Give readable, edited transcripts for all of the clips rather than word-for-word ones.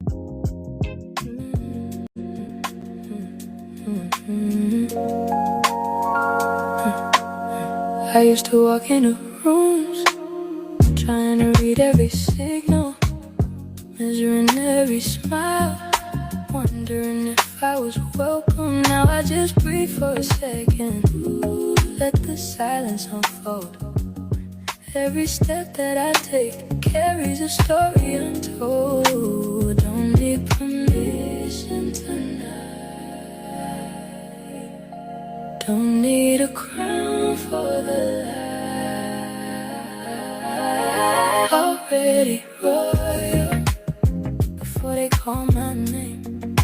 I used to walk into rooms, trying to read every signal, measuring every smile, wondering if I was welcome. Now I just breathe for a second, let the silence unfold. Every step that I take carries a story untold. Don't need permission tonight, don't need a crown for the light. Already royal before they call my name.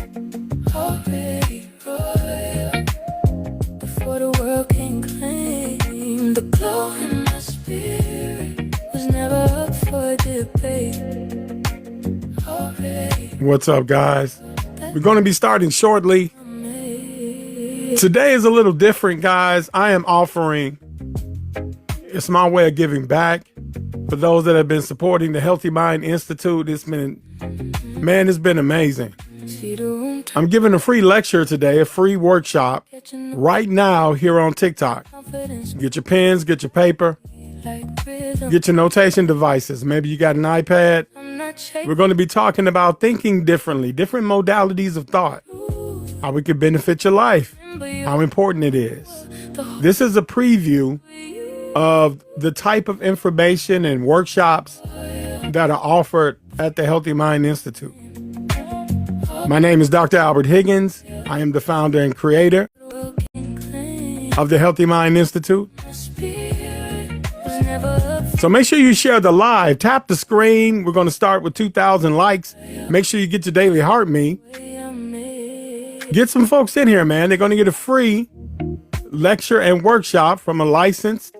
Already royal before the world can claim. The glow in my spirit was never up for debate. Already. What's up, guys? We're going to be starting shortly. Today is a little different, guys. I am offering, it's my way of giving back for those that have been supporting the Healthy Mind Institute. It's been amazing. I'm giving a free lecture today, a free workshop right now here on TikTok. Get your pens, get your paper, get your notation devices. Maybe you got an iPad. We're going to be talking about thinking differently, different modalities of thought, how we could benefit your life, how important it is. This is a preview of the type of information and workshops that are offered at the Healthy Mind Institute. My name is Dr. Albert Higgins. I am the founder and creator of the Healthy Mind Institute. So make sure you share the live. Tap the screen. We're going to start with 2,000 likes. Make sure you get your daily heart me. Get some folks in here, man. They're going to get a free lecture and workshop from a licensed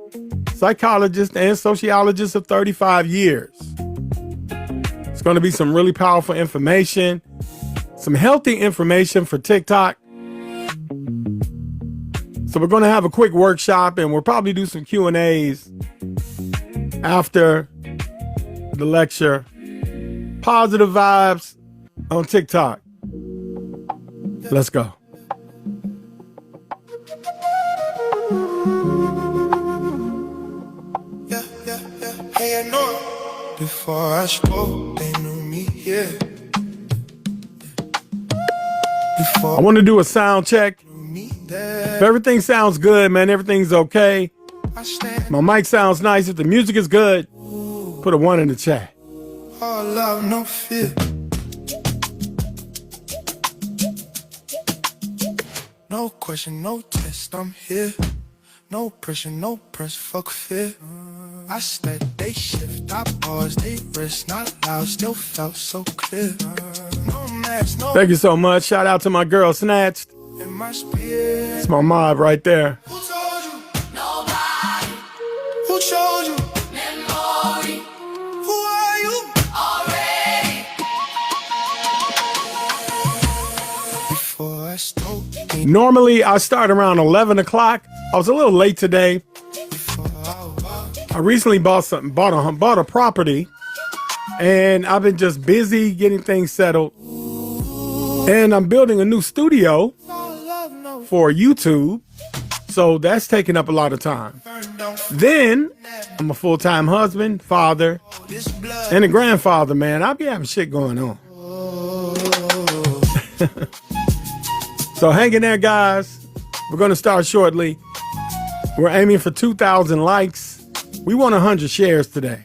psychologist and sociologist of 35 years. It's going to be some really powerful information, some healthy information for TikTok. So we're going to have a quick workshop, and we'll probably do some Q&As after the lecture. Positive vibes on TikTok. Let's go. Yeah. Hey, I know it. Before I spoke, they knew me, yeah. I want to do a sound check. If everything sounds good, man, everything's okay. My mic sounds nice. If the music is good, put a 1 in the chat. All love, no fear. No question, no test, I'm here. No pressure, no press, fuck fear. I said they shift, I pause, they rest, not loud, still felt so clear. No mask, no. Thank you so much. Shout out to my girl Snatched. In my spirit. It's my mob right there. Who told you? Nobody. Who showed you? Memory. Who are you? Already. Before I spoke. Normally I start around 11 o'clock. I was a little late today. I recently bought a property, and I've been just busy getting things settled. And I'm building a new studio for YouTube, so that's taking up a lot of time. Then I'm a full-time husband, father, and a grandfather, man. I'll be having shit going on. So hang in there, guys. We're going to start shortly. We're aiming for 2,000 likes. We want 100 shares today.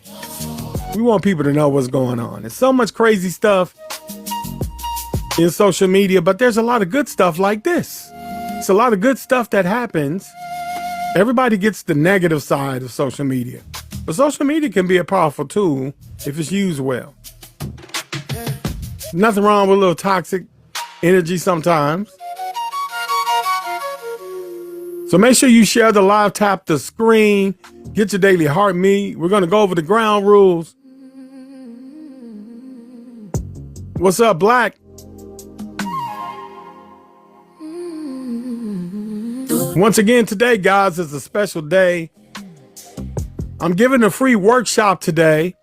We want people to know what's going on. There's so much crazy stuff in social media, but there's a lot of good stuff like this. It's a lot of good stuff that happens. Everybody gets the negative side of social media, but social media can be a powerful tool if it's used well. Nothing wrong with a little toxic energy sometimes. So make sure you share the live, tap the screen, get your daily heart me. We're going to go over the ground rules. What's up, Black? Once again, today, guys, is a special day. I'm giving a free workshop today,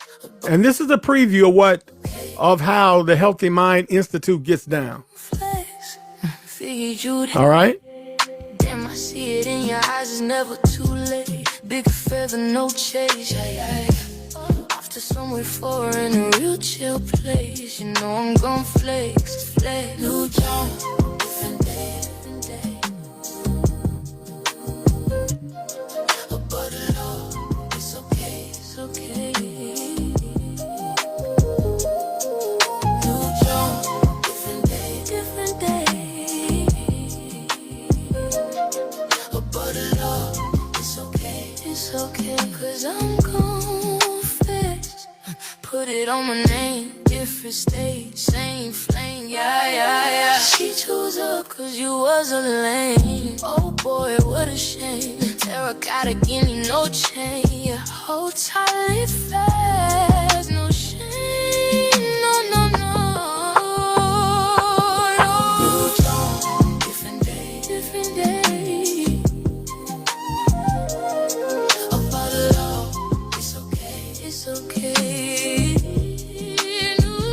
and this is a preview of what of how the Healthy Mind Institute gets down. Figured you'd All right? damn, I see it in your eyes, it's never too late. Big feather, no chase. Off to somewhere foreign, a real chill place. You know I'm gon' flex, flex. New John, different day, different day. But love, it's okay, it's okay. New John, different day, different day. But love, it's okay, cause I'm gon' flex. Put it on my name, if it stays, same flame, yeah. She chose up cause you was a lame. Oh boy, what a shame. Terracotta, give me no chain. Yeah, hold tightly fast, no shame, no. New dawn, different day, different day. About love, it's okay, it's okay. New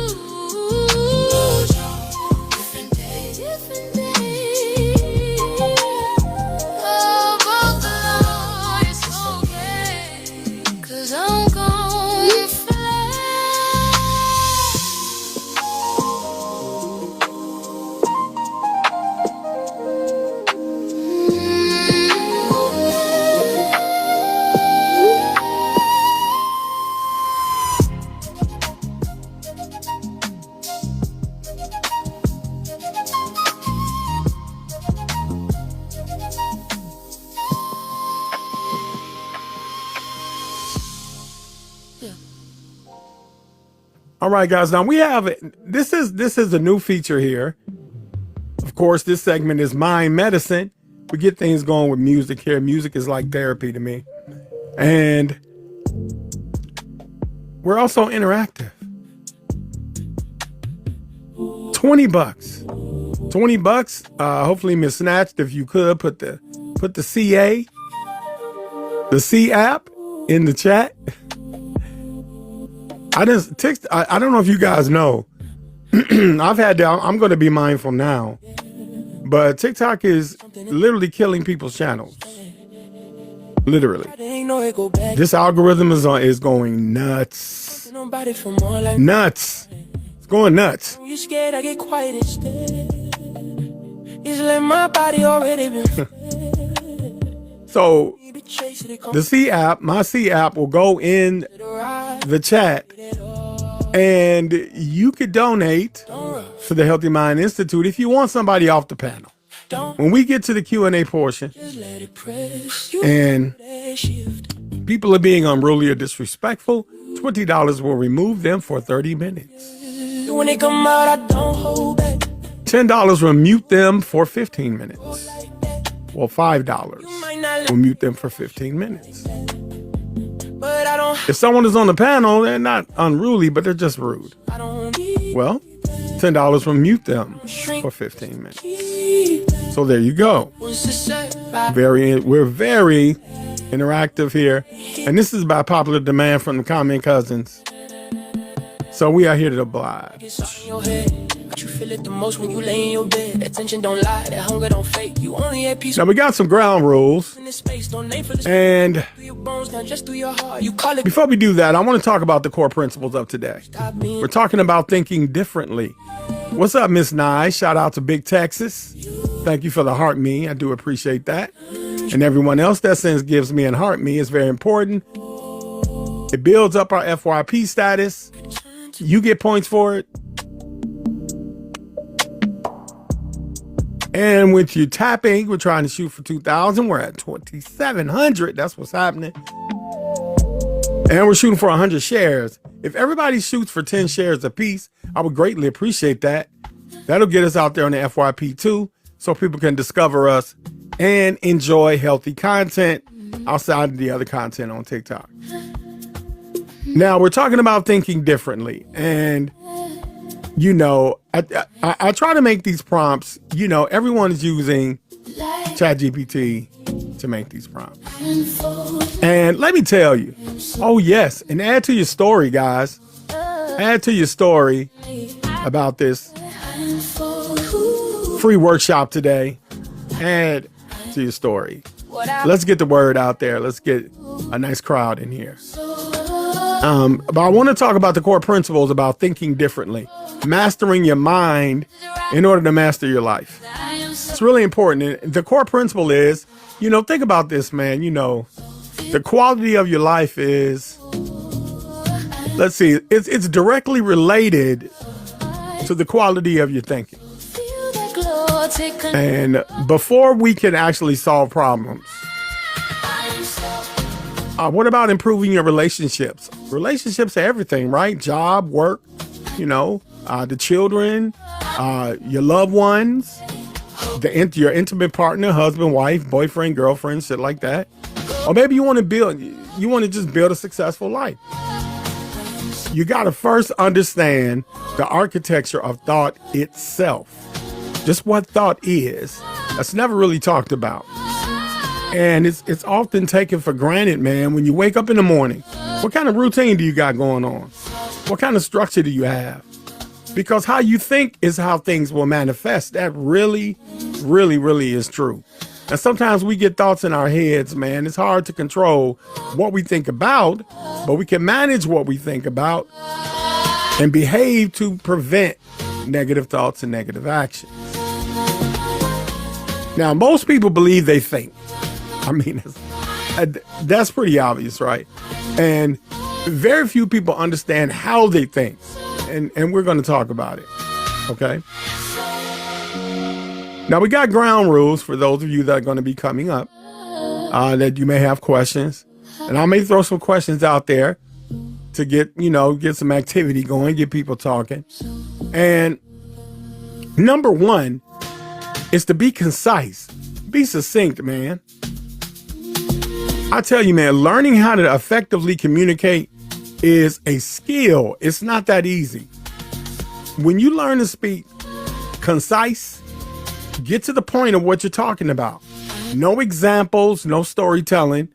dawn, different day, different day. About love, it's okay, cause I'm gon' fly. All right, guys. Now we have this is a new feature here. Of course, this segment is Mind Medicine. We get things going with music here. Music is like therapy to me. And we're also interactive. $20. $20. Hopefully Miss Snatched, if you could put the C app in the chat. I don't know if you guys know. I'm going to be mindful now. But TikTok is literally killing people's channels. Literally. This algorithm is going nuts. Nuts. It's going nuts. You scared I get quiet instead. It's like my body already been. So the C app, my C app will go in the chat and you could donate to the Healthy Mind Institute if you want somebody off the panel. When we get to the Q&A portion and people are being unruly or disrespectful, $20 will remove them for 30 minutes. When they come out, I don't hold back. $10 will mute them for 15 minutes. Well, $5 will mute them for 15 minutes. But I don't. If someone is on the panel, they're not unruly, but they're just rude. Well, $10 will mute them for 15 minutes. So there you go. We're very interactive here. And this is by popular demand from the comment cousins. So we are here to oblige. You feel it the most when you lay in your bed. Attention don't lie, that hunger don't fake. You only have peace. Now we got some ground rules. And before we do that, I want to talk about the core principles of today. We're talking about thinking differently. What's up, Miss Nye? Shout out to Big Texas. Thank you for the heart me. I do appreciate that. And everyone else that sends gives me and heart me is very important. It builds up our FYP status. You get points for it. And with you tapping, we're trying to shoot for 2,000. We're at 2,700. That's what's happening. And we're shooting for 100 shares. If everybody shoots for 10 shares apiece, I would greatly appreciate that. That'll get us out there on the FYP too, so people can discover us and enjoy healthy content outside of the other content on TikTok. Now, we're talking about thinking differently. And you know, I try to make these prompts, you know, everyone is using ChatGPT to make these prompts. And let me tell you, oh yes, and add to your story, guys. Add to your story about this free workshop today. Add to your story. Let's get the word out there. Let's get a nice crowd in here. But I want to talk about the core principles about thinking differently, mastering your mind in order to master your life. It's really important. The core principle is, think about this, man. The quality of your life is, let's see, it's directly related to the quality of your thinking. And before we can actually solve problems, what about improving your relationships? Relationships are everything, right? Job, work, the children, your loved ones, your intimate partner, husband, wife, boyfriend, girlfriend, shit like that. Or maybe you want to just build a successful life. You got to first understand the architecture of thought itself. Just what thought is. That's never really talked about. And it's often taken for granted, man. When you wake up in the morning, what kind of routine do you got going on? What kind of structure do you have? Because how you think is how things will manifest. That really, really, really is true. And sometimes we get thoughts in our heads, man. It's hard to control what we think about, but we can manage what we think about and behave to prevent negative thoughts and negative actions. Now, most people believe they think. I mean, that's pretty obvious, right? And very few people understand how they think. And we're going to talk about it. Okay. Now, we got ground rules for those of you that are going to be coming up, that you may have questions. And I may throw some questions out there to get some activity going, get people talking. And number one is to be concise, be succinct, man. I tell you, man, learning how to effectively communicate is a skill. It's not that easy. When you learn to speak concise, get to the point of what you're talking about. No examples, no storytelling.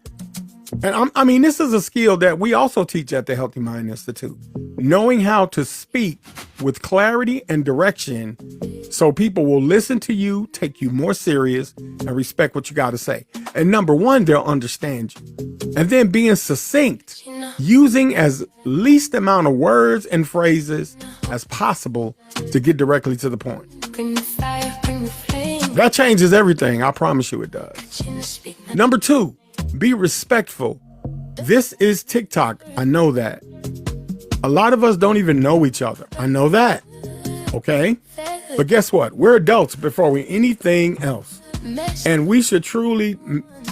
And I mean, this is a skill that we also teach at the Healthy Mind Institute. Knowing how to speak with clarity and direction so people will listen to you, take you more serious, and respect what you got to say. And number one, they'll understand you. And then being succinct, using as least amount of words and phrases as possible to get directly to the point. That changes everything. I promise you it does. Number two, be respectful. This is TikTok. I know that. A lot of us don't even know each other. I know that. Okay? But guess what? We're adults before we're anything else. And we should truly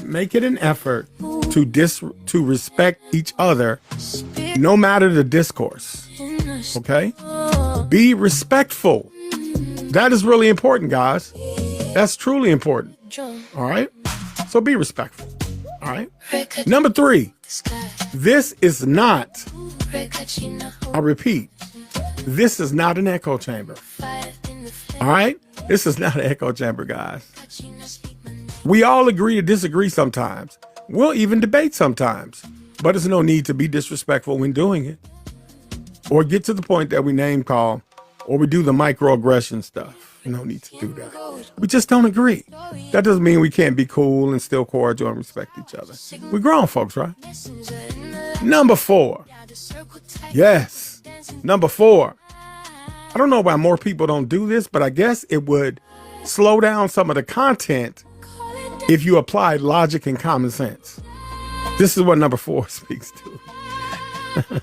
make it an effort to respect each other, no matter the discourse. Okay? Be respectful. That is really important, guys. That's truly important. All right? So be respectful. All right? Number three, this is not, I repeat, this is not an echo chamber. All right? This is not an echo chamber, guys. We all agree to disagree sometimes. We'll even debate sometimes. But there's no need to be disrespectful when doing it. Or get to the point that we name call, or we do the microaggression stuff. No need to do that. We just don't agree. That doesn't mean we can't be cool and still cordial and respect each other. We're grown folks, right? Number four. Yes. Number four. I don't know why more people don't do this, but I guess it would slow down some of the content if you applied logic and common sense. This is what number four speaks to.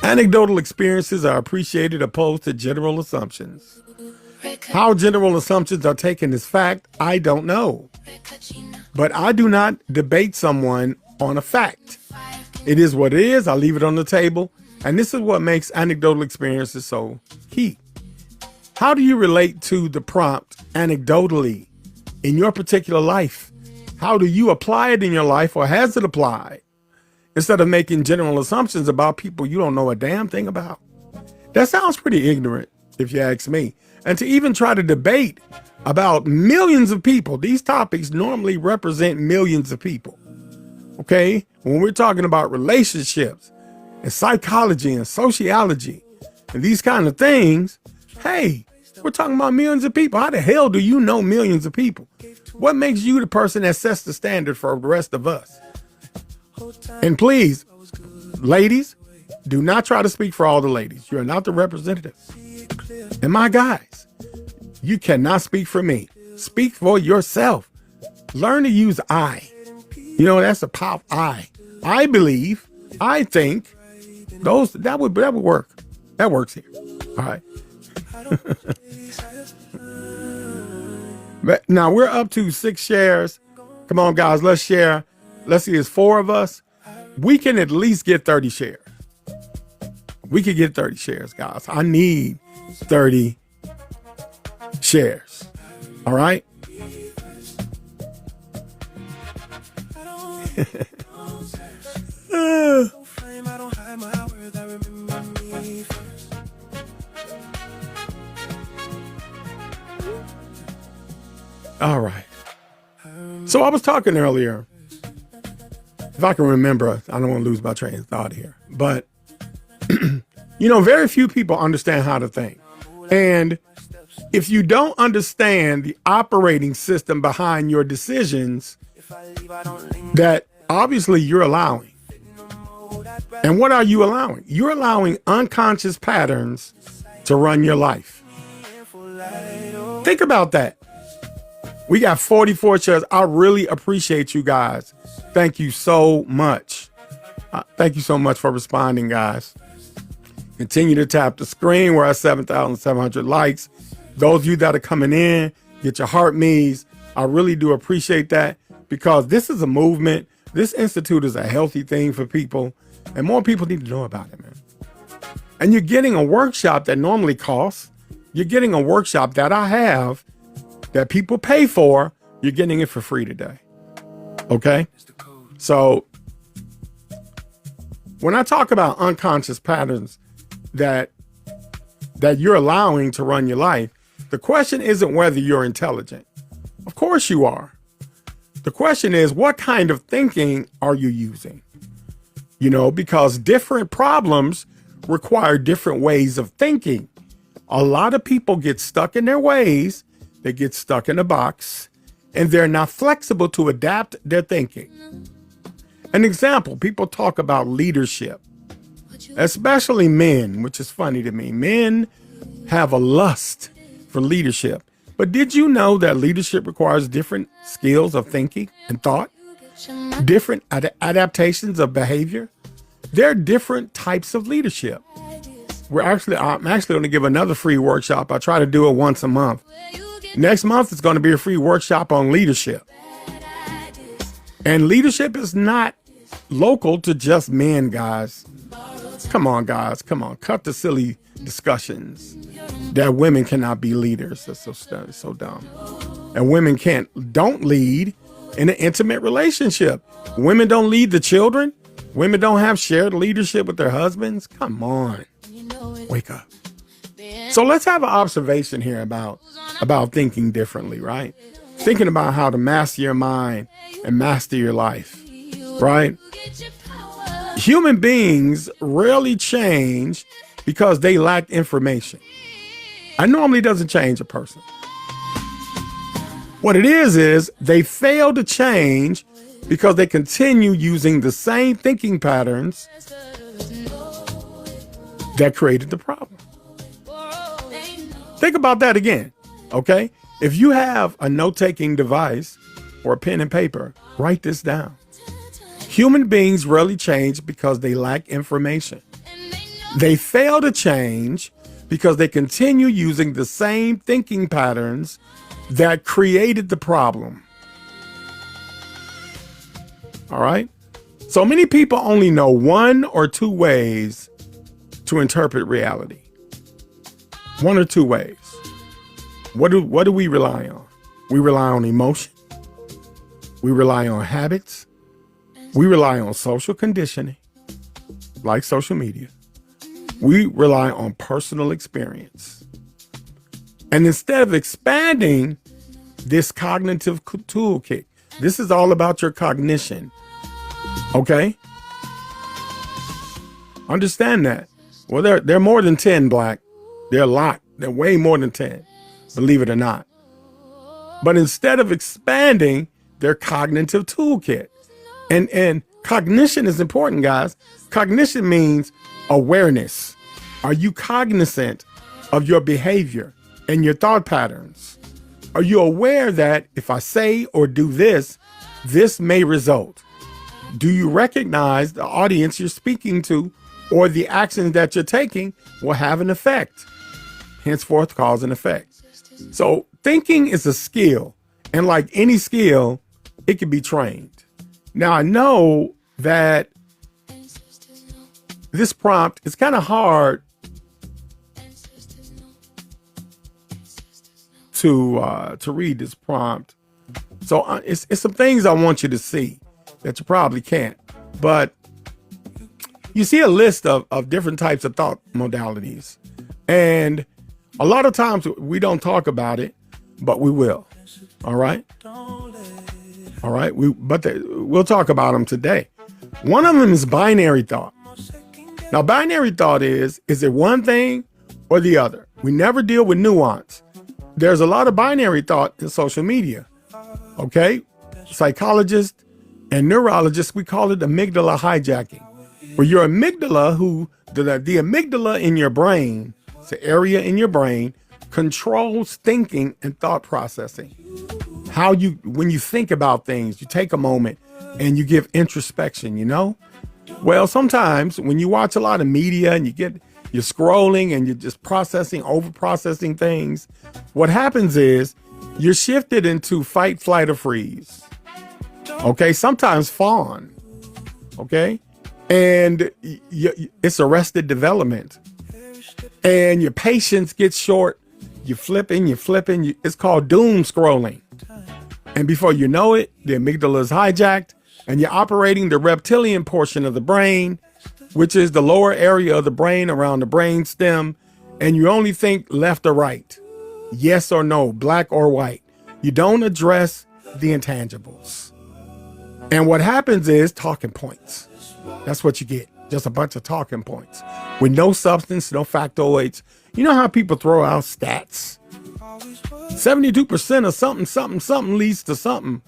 Anecdotal experiences are appreciated opposed to general assumptions. How general assumptions are taken as fact, I don't know. But I do not debate someone on a fact. It is what it is. I leave it on the table. And this is what makes anecdotal experiences so key. How do you relate to the prompt anecdotally in your particular life? How do you apply it in your life, or has it applied? Instead of making general assumptions about people you don't know a damn thing about. That sounds pretty ignorant, if you ask me. And to even try to debate about millions of people, these topics normally represent millions of people. Okay? When we're talking about relationships, and psychology and sociology and these kind of things, hey, we're talking about millions of people. How the hell do you know millions of people? What makes you the person that sets the standard for the rest of us? And please, ladies, do not try to speak for all the ladies. You're not the representative. And my guys, you cannot speak for me. Speak for yourself. Learn to use I. You know, that's a pop I. I believe, I think, that would work. That works here. All right. But now we're up to 6 shares. Come on, guys, let's share. Let's see, it's 4 of us. We can at least get 30 shares. We could get 30 shares, guys. I need 30 shares. All right. All right. So I was talking earlier, if I can remember, I don't want to lose my train of thought here, but you know, very few people understand how to think. And if you don't understand the operating system behind your decisions, that obviously you're allowing. And what are you allowing? You're allowing unconscious patterns to run your life. Think about that. We got 44 shares. I really appreciate you guys. Thank you so much. Thank you so much for responding, guys. Continue to tap the screen. We're at 7,700 likes. Those of you that are coming in, get your heart me's. I really do appreciate that, because this is a movement. This institute is a healthy thing for people, and more people need to know about it, man. And you're getting a workshop that normally costs. You're getting a workshop that I have that people pay for. You're getting it for free today. Okay? So when I talk about unconscious patterns that you're allowing to run your life, the question isn't whether you're intelligent. Of course you are. The question is, what kind of thinking are you using? You know, because different problems require different ways of thinking. A lot of people get stuck in their ways. They get stuck in a box, and they're not flexible to adapt their thinking. An example, people talk about leadership, especially men, which is funny to me. Men have a lust for leadership. But did you know that leadership requires different skills of thinking and thought? Different adaptations of behavior? There are different types of leadership. I'm actually going to give another free workshop. I try to do it once a month. Next month, it's going to be a free workshop on leadership. And leadership is not local to just men, guys. Come on, guys. Come on. Cut the silly discussions that women cannot be leaders. That's so dumb. And women don't lead in an intimate relationship. Women don't lead the children. Women don't have shared leadership with their husbands. Come on. Wake up. So let's have an observation here about thinking differently, right? Thinking about how to master your mind and master your life, right? Human beings rarely change because they lack information. It normally doesn't change a person. What it is they fail to change because they continue using the same thinking patterns that created the problem. Think about that again, okay? If you have a note-taking device or a pen and paper, write this down. Human beings rarely change because they lack information. They fail to change because they continue using the same thinking patterns that created the problem. All right? So many people only know 1 or 2 ways to interpret reality. 1 or 2 ways. What do we rely on? We rely on emotion. We rely on habits. We rely on social conditioning, like social media. We rely on personal experience. And instead of expanding this cognitive toolkit, this is all about your cognition. Okay? Understand that. Well, they're more than 10, Black. They're a lot. They're way more than 10, believe it or not. But instead of expanding their cognitive toolkit, and cognition is important, guys. Cognition means awareness. Are you cognizant of your behavior and your thought patterns? Are you aware that if I say or do this, this may result? Do you recognize the audience you're speaking to or the actions that you're taking will have an effect? Henceforth, cause and effect. So thinking is a skill. And like any skill, it can be trained. Now, I know that this prompt is kind of hard to read this prompt. So it's some things I want you to see that you probably can't. But you see a list of different types of thought modalities. And a lot of times we don't talk about it, but we will. All right. All right. We'll talk about them today. One of them is binary thought. Now, binary thought is it one thing or the other? We never deal with nuance. There's a lot of binary thought in social media. Okay. Psychologists and neurologists, we call it amygdala hijacking, where your amygdala, the amygdala in your brain, it's an area in your brain, controls thinking and thought processing. When you think about things, you take a moment and you give introspection, you know? Well, sometimes when you watch a lot of media and you're scrolling and you're just over processing things, what happens is you're shifted into fight, flight, or freeze. Okay. Sometimes fawn. Okay. And it's arrested development and your patience gets short. You're flipping. It's called doom scrolling. And before you know it, the amygdala is hijacked and you're operating the reptilian portion of the brain, which is the lower area of the brain around the brain stem. And you only think left or right, yes or no, black or white. You don't address the intangibles. And what happens is talking points. That's what you get. Just a bunch of talking points with no substance, no factoids. You know how people throw out stats? 72% of something leads to something.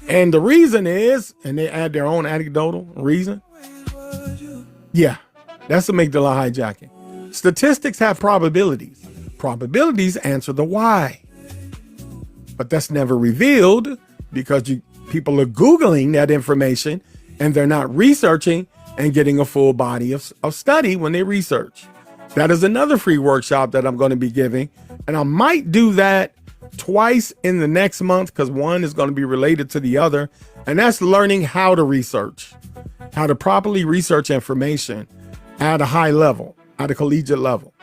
And the reason is, and they add their own anecdotal reason. Yeah, that's amygdala hijacking. Statistics have probabilities. Probabilities answer the why. But that's never revealed because people are Googling that information and they're not researching and getting a full body of study when they research. That is another free workshop that I'm going to be giving. And I might do that twice in the next month because one is going to be related to the other. And that's learning how to research, how to properly research information at a high level, at a collegiate level.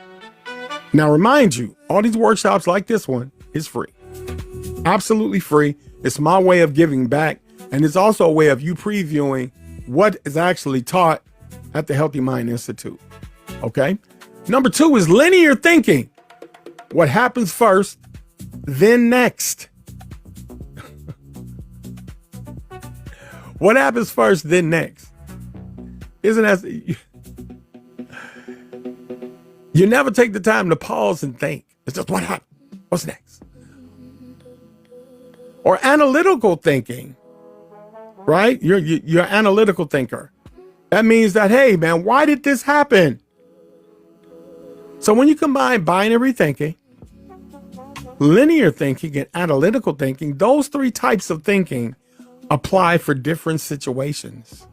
Now, remind you, all these workshops like this one is free. Absolutely free. It's my way of giving back. And it's also a way of you previewing what is actually taught at the Healthy Mind Institute. Okay. Number 2 is linear thinking. What happens first, then next. What happens first, then next? Isn't that? You never take the time to pause and think. It's just what happened? What's next? Or analytical thinking, right? You're an analytical thinker. That means that, hey, man, why did this happen? So when you combine binary thinking, linear thinking, and analytical thinking, those 3 types of thinking apply for different situations.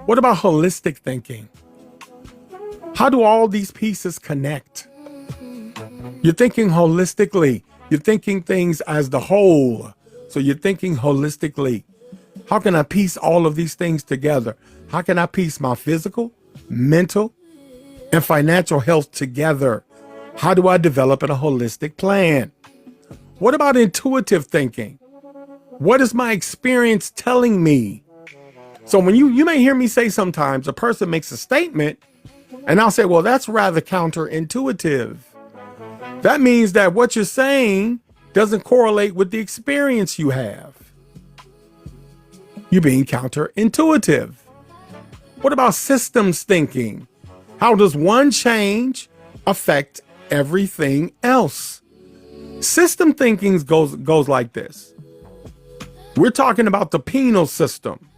What about holistic thinking? How do all these pieces connect? You're thinking holistically. You're thinking things as the whole. So you're thinking holistically. How can I piece all of these things together? How can I piece my physical, mental, and financial health together? How do I develop a holistic plan? What about intuitive thinking? What is my experience telling me? So when you may hear me say sometimes a person makes a statement and I'll say, well, that's rather counterintuitive. That means that what you're saying doesn't correlate with the experience you have. You're being counterintuitive. What about systems thinking? How does one change affect everything else? System thinking goes like this. We're talking about the penal system,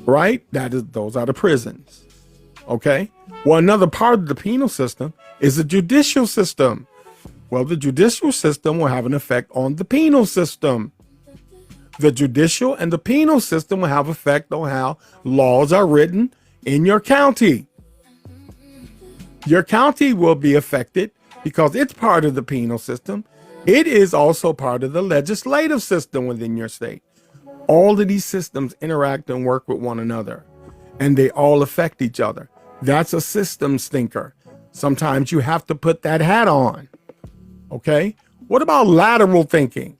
right? Those are the prisons. Okay. Well, another part of the penal system is the judicial system. Well, the judicial system will have an effect on the penal system. The judicial and the penal system will have effect on how laws are written in your county. Your county will be affected because it's part of the penal system. It is also part of the legislative system within your state. All of these systems interact and work with one another, and they all affect each other. That's a systems thinker. Sometimes you have to put that hat on. Okay? What about lateral thinking?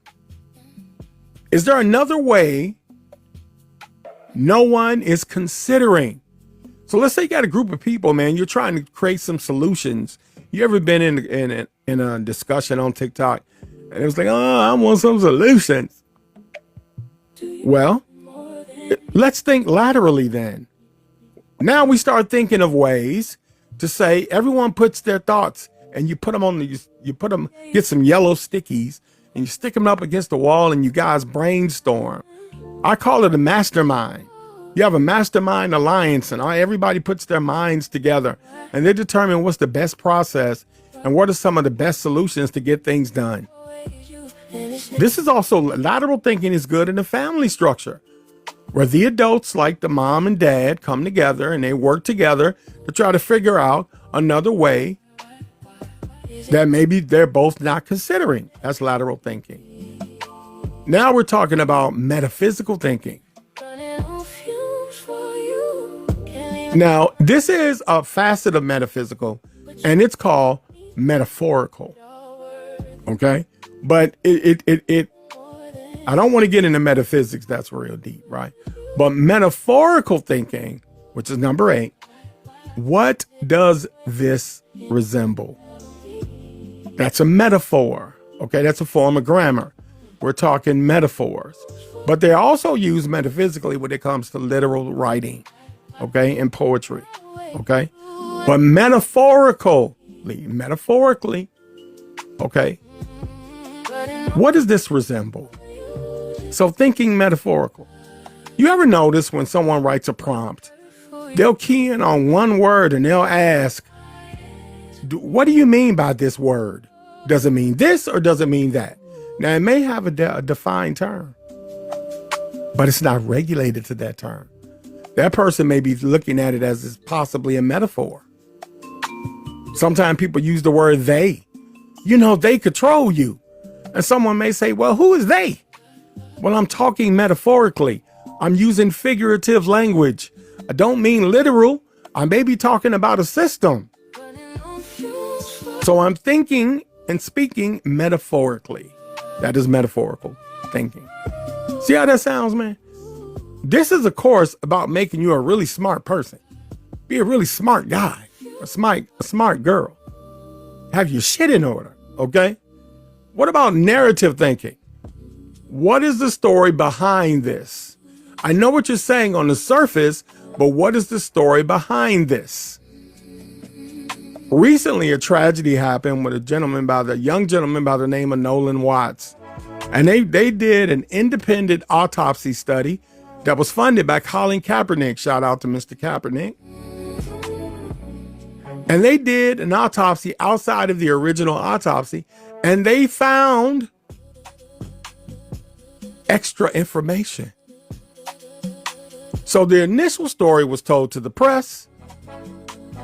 Is there another way no one is considering? So let's say you got a group of people, man, you're trying to create some solutions. You ever been in a discussion on TikTok and it was like, oh, I want some solutions. Well, let's think laterally then. Now we start thinking of ways to say everyone puts their thoughts and you put them on get some yellow stickies and you stick them up against the wall and you guys brainstorm. I call it a mastermind. You have a mastermind alliance and everybody puts their minds together and they determine what's the best process and what are some of the best solutions to get things done. This is also, lateral thinking is good in a family structure where the adults like the mom and dad come together and they work together to try to figure out another way that maybe they're both not considering. That's lateral thinking. Now we're talking about metaphysical thinking. Now, this is a facet of metaphysical, and it's called metaphorical. Okay? But I don't want to get into metaphysics. That's real deep, right? But metaphorical thinking, which is number 8, what does this resemble? That's a metaphor. Okay? That's a form of grammar. We're talking metaphors. But they're also used metaphysically when it comes to literal writing. Okay, and poetry. Okay, but metaphorically, okay, what does this resemble? So thinking metaphorical. You ever notice when someone writes a prompt, they'll key in on one word and they'll ask, what do you mean by this word? Does it mean this or does it mean that? Now it may have a defined term, but it's not regulated to that term. That person may be looking at it as possibly a metaphor. Sometimes people use the word they. You know, they control you. And someone may say, well, who is they? Well, I'm talking metaphorically. I'm using figurative language. I don't mean literal. I may be talking about a system. So I'm thinking and speaking metaphorically. That is metaphorical thinking. See how that sounds, man? This is a course about making you a really smart person. Be a really smart guy, a smart girl. Have your shit in order, okay? What about narrative thinking? What is the story behind this? I know what you're saying on the surface, but what is the story behind this? Recently, a tragedy happened with a young gentleman by the name of Nolan Watts. And they did an independent autopsy study that was funded by Colin Kaepernick. Shout out to Mr. Kaepernick. And they did an autopsy outside of the original autopsy, and they found extra information. So the initial story was told to the press.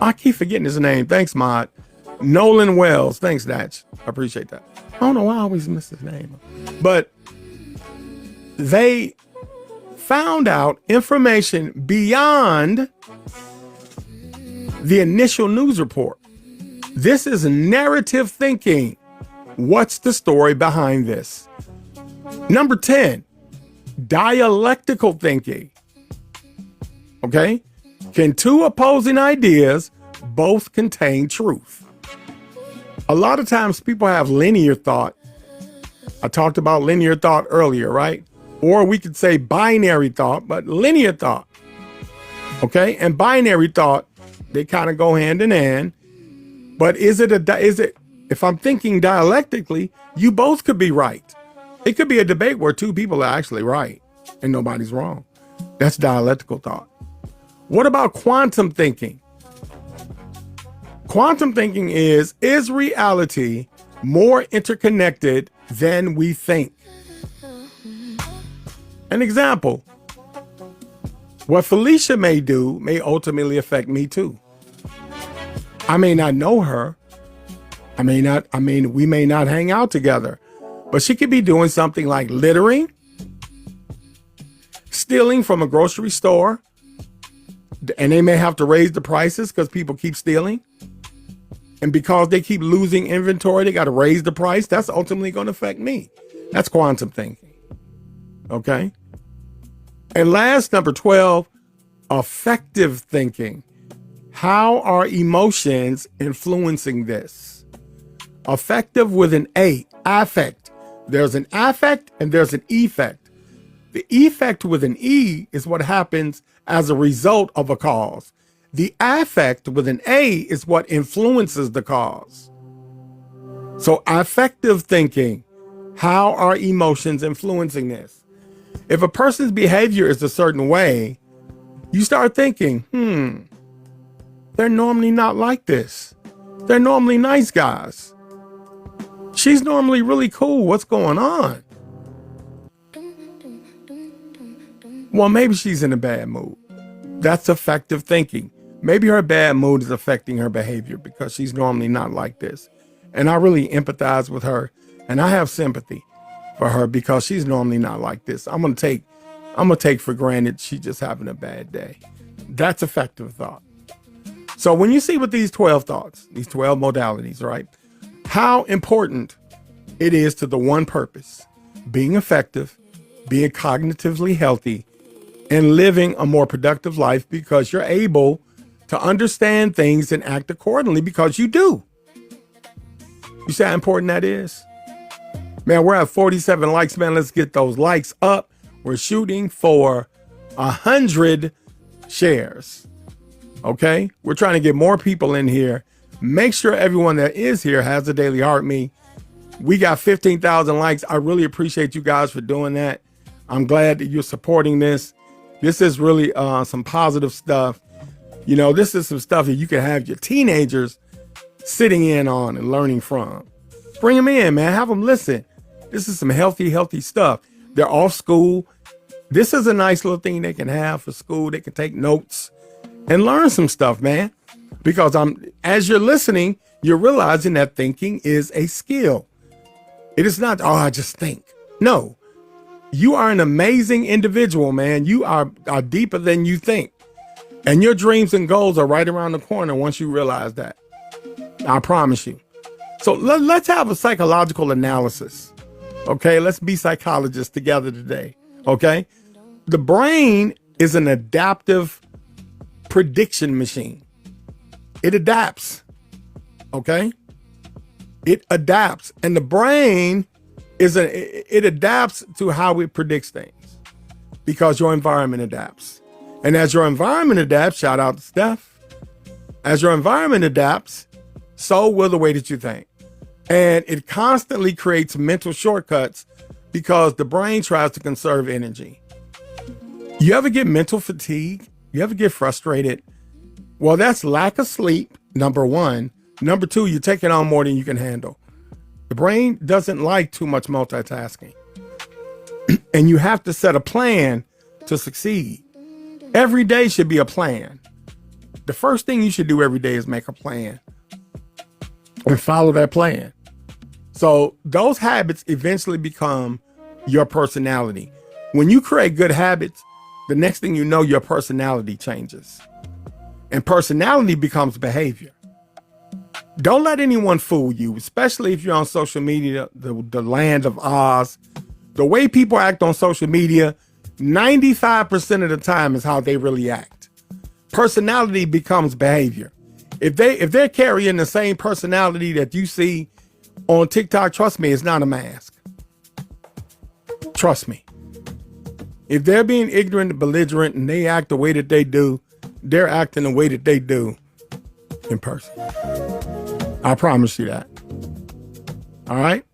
I keep forgetting his name. Thanks, Mod. Nolan Wells. Thanks, Natch. I appreciate that. I don't know why I always miss his name. But they found out information beyond the initial news report. This is narrative thinking. What's the story behind this? Number 10, dialectical thinking. Okay? Can two opposing ideas both contain truth? A lot of times people have linear thought. I talked about linear thought earlier, right? Or we could say binary thought, but linear thought. Okay? And binary thought, They kind of go hand in hand. But is it, if I'm thinking dialectically, you both could be right. It could be a debate where two people are actually right and nobody's wrong. That's dialectical thought. What about quantum thinking? Quantum thinking is reality more interconnected than we think? An example, what Felicia may do may ultimately affect me too. I may not know her. We may not hang out together, but she could be doing something like littering, stealing from a grocery store, and they may have to raise the prices because people keep stealing. And because they keep losing inventory, they got to raise the price. That's ultimately going to affect me. That's quantum thinking. Okay. And last, number 12, affective thinking. How are emotions influencing this? Affective with an A, affect. There's an affect and there's an effect. The effect with an E is what happens as a result of a cause. The affect with an A is what influences the cause. So affective thinking, how are emotions influencing this? If a person's behavior is a certain way, you start thinking, they're normally not like this. They're normally nice guys. She's normally really cool. What's going on? Well, maybe she's in a bad mood. That's affective thinking. Maybe her bad mood is affecting her behavior because she's normally not like this. And I really empathize with her and I have sympathy for her because she's normally not like this. I'm gonna take for granted she's just having a bad day. That's affective thought. So when you see with these 12 thoughts, these 12 modalities, right? How important it is to the one purpose, being effective, being cognitively healthy, and living a more productive life because you're able to understand things and act accordingly because you do. You see how important that is? Man, we're at 47 likes, man. Let's get those likes up. We're shooting for 100 shares. Okay? We're trying to get more people in here. Make sure everyone that is here has a daily heart me. We got 15,000 likes. I really appreciate you guys for doing that. I'm glad that you're supporting this. This is really some positive stuff. You know, this is some stuff that you can have your teenagers sitting in on and learning from. Bring them in, man. Have them listen. This is some healthy stuff. They're off school. This is a nice little thing they can have for school. They can take notes and learn some stuff, man. Because as you're listening, you're realizing that thinking is a skill. It is not, I just think. No, you are an amazing individual, man. You are deeper than you think. And your dreams and goals are right around the corner once you realize that. I promise you. So let's have a psychological analysis. Okay, let's be psychologists together today. Okay, the brain is an adaptive prediction machine. It adapts. Okay, it adapts, and the brain it adapts to how it predicts things because your environment adapts. And as your environment adapts, shout out to Steph, as your environment adapts, so will the way that you think. And it constantly creates mental shortcuts because the brain tries to conserve energy. You ever get mental fatigue? You ever get frustrated? Well, that's lack of sleep, number one. Number two, you're taking on more than you can handle. The brain doesn't like too much multitasking. And you have to set a plan to succeed. Every day should be a plan. The first thing you should do every day is make a plan and follow that plan. So those habits eventually become your personality. When you create good habits, the next thing you know, your personality changes. And personality becomes behavior. Don't let anyone fool you, especially if you're on social media, the land of Oz. The way people act on social media, 95% of the time is how they really act. Personality becomes behavior. If they're carrying the same personality that you see on TikTok, trust me, it's not a mask. Trust me. If they're being ignorant, belligerent, and they act the way that they do, they're acting the way that they do. in person. I promise you that. All right?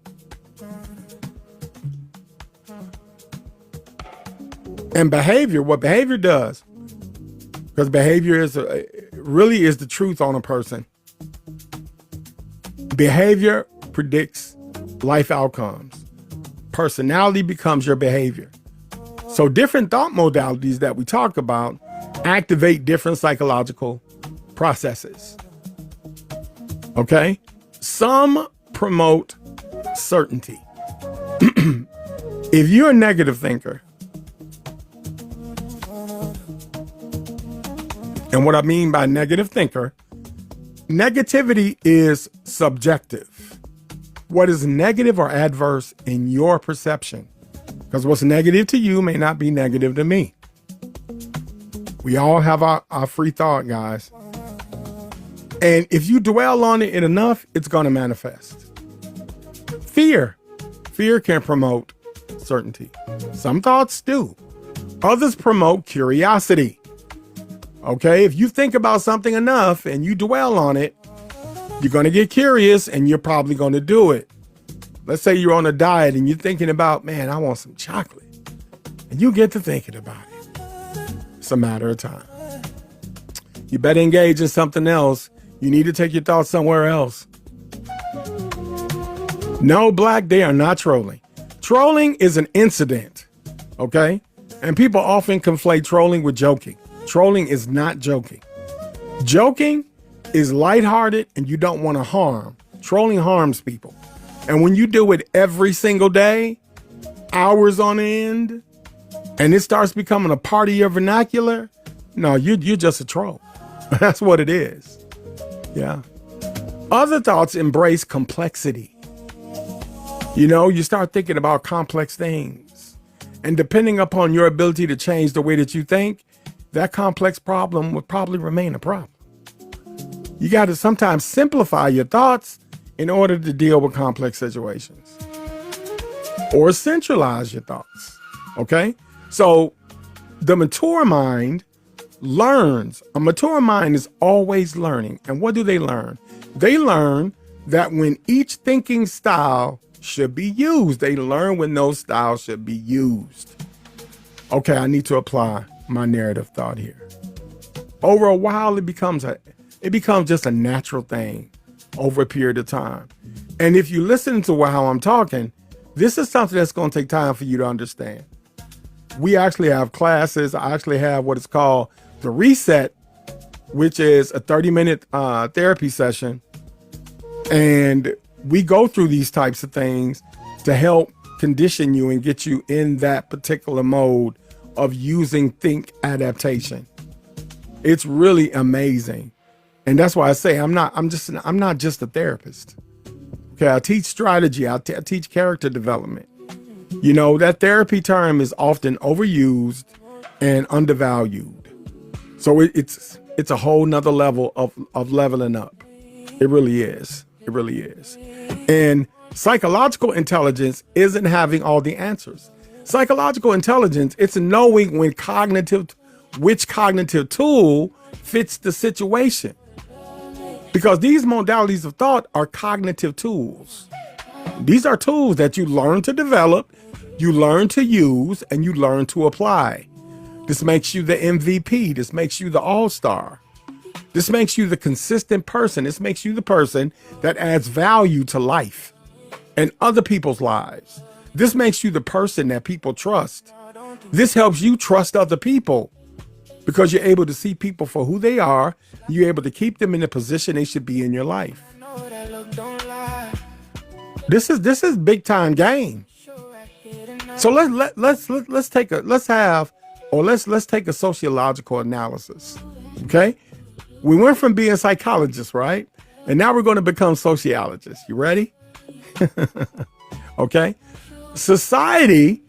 And behavior, what behavior does, because behavior is really is the truth on a person. Behavior predicts life outcomes. Personality becomes your behavior. So different thought modalities that we talk about activate different psychological processes. Okay? Some promote certainty. If you're a negative thinker, and what I mean by negative thinker, negativity is subjective. What is negative or adverse in your perception? Because what's negative to you may not be negative to me. We all have our free thought, guys. And if you dwell on it enough, it's going to manifest. Fear. Fear can promote certainty. Some thoughts do. Others promote curiosity. Okay, if you think about something enough and you dwell on it, you're going to get curious and you're probably going to do it. Let's say you're on a diet and you're thinking about, man, I want some chocolate. And you get to thinking about it. It's a matter of time. You better engage in something else. You need to take your thoughts somewhere else. No, Black, they are not trolling. Trolling is an incident, okay? And people often conflate trolling with joking. Trolling is not joking. Joking is lighthearted and you don't want to harm. Trolling harms people. And when you do it every single day, hours on end, and it starts becoming a part of your vernacular, no, you're just a troll. That's what it is. Yeah. Other thoughts embrace complexity. You know, you start thinking about complex things. And depending upon your ability to change the way that you think, that complex problem would probably remain a problem. You got to sometimes simplify your thoughts in order to deal with complex situations. Or centralize your thoughts. Okay? So the mature mind learns. A mature mind is always learning. And what do they learn? They learn that when each thinking style should be used, they learn when those styles should be used. Okay, I need to apply my narrative thought here. Over a while, it becomes just a natural thing over a period of time. And if you listen to how I'm talking, this is something that's going to take time for you to understand. We actually have classes. I actually have what is called the Reset, which is a 30-minute therapy session. And we go through these types of things to help condition you and get you in that particular mode of using think adaptation. It's really amazing. And that's why I say I'm not just a therapist. Okay, I teach strategy, I teach character development. You know, that therapy term is often overused and undervalued. So it's a whole nother level of leveling up. It really is. It really is. And psychological intelligence isn't having all the answers. Psychological intelligence, it's knowing which cognitive tool fits the situation. Because these modalities of thought are cognitive tools. These are tools that you learn to develop, you learn to use, and you learn to apply. This makes you the MVP. This makes you the all-star. This makes you the consistent person. This makes you the person that adds value to life and other people's lives. This makes you the person that people trust. This helps you trust other people because you're able to see people for who they are. You're able to keep them in the position they should be in your life. This is big time game. So let's take a sociological analysis. Okay? We went from being psychologists, right? And now we're going to become sociologists. You ready? Okay? Society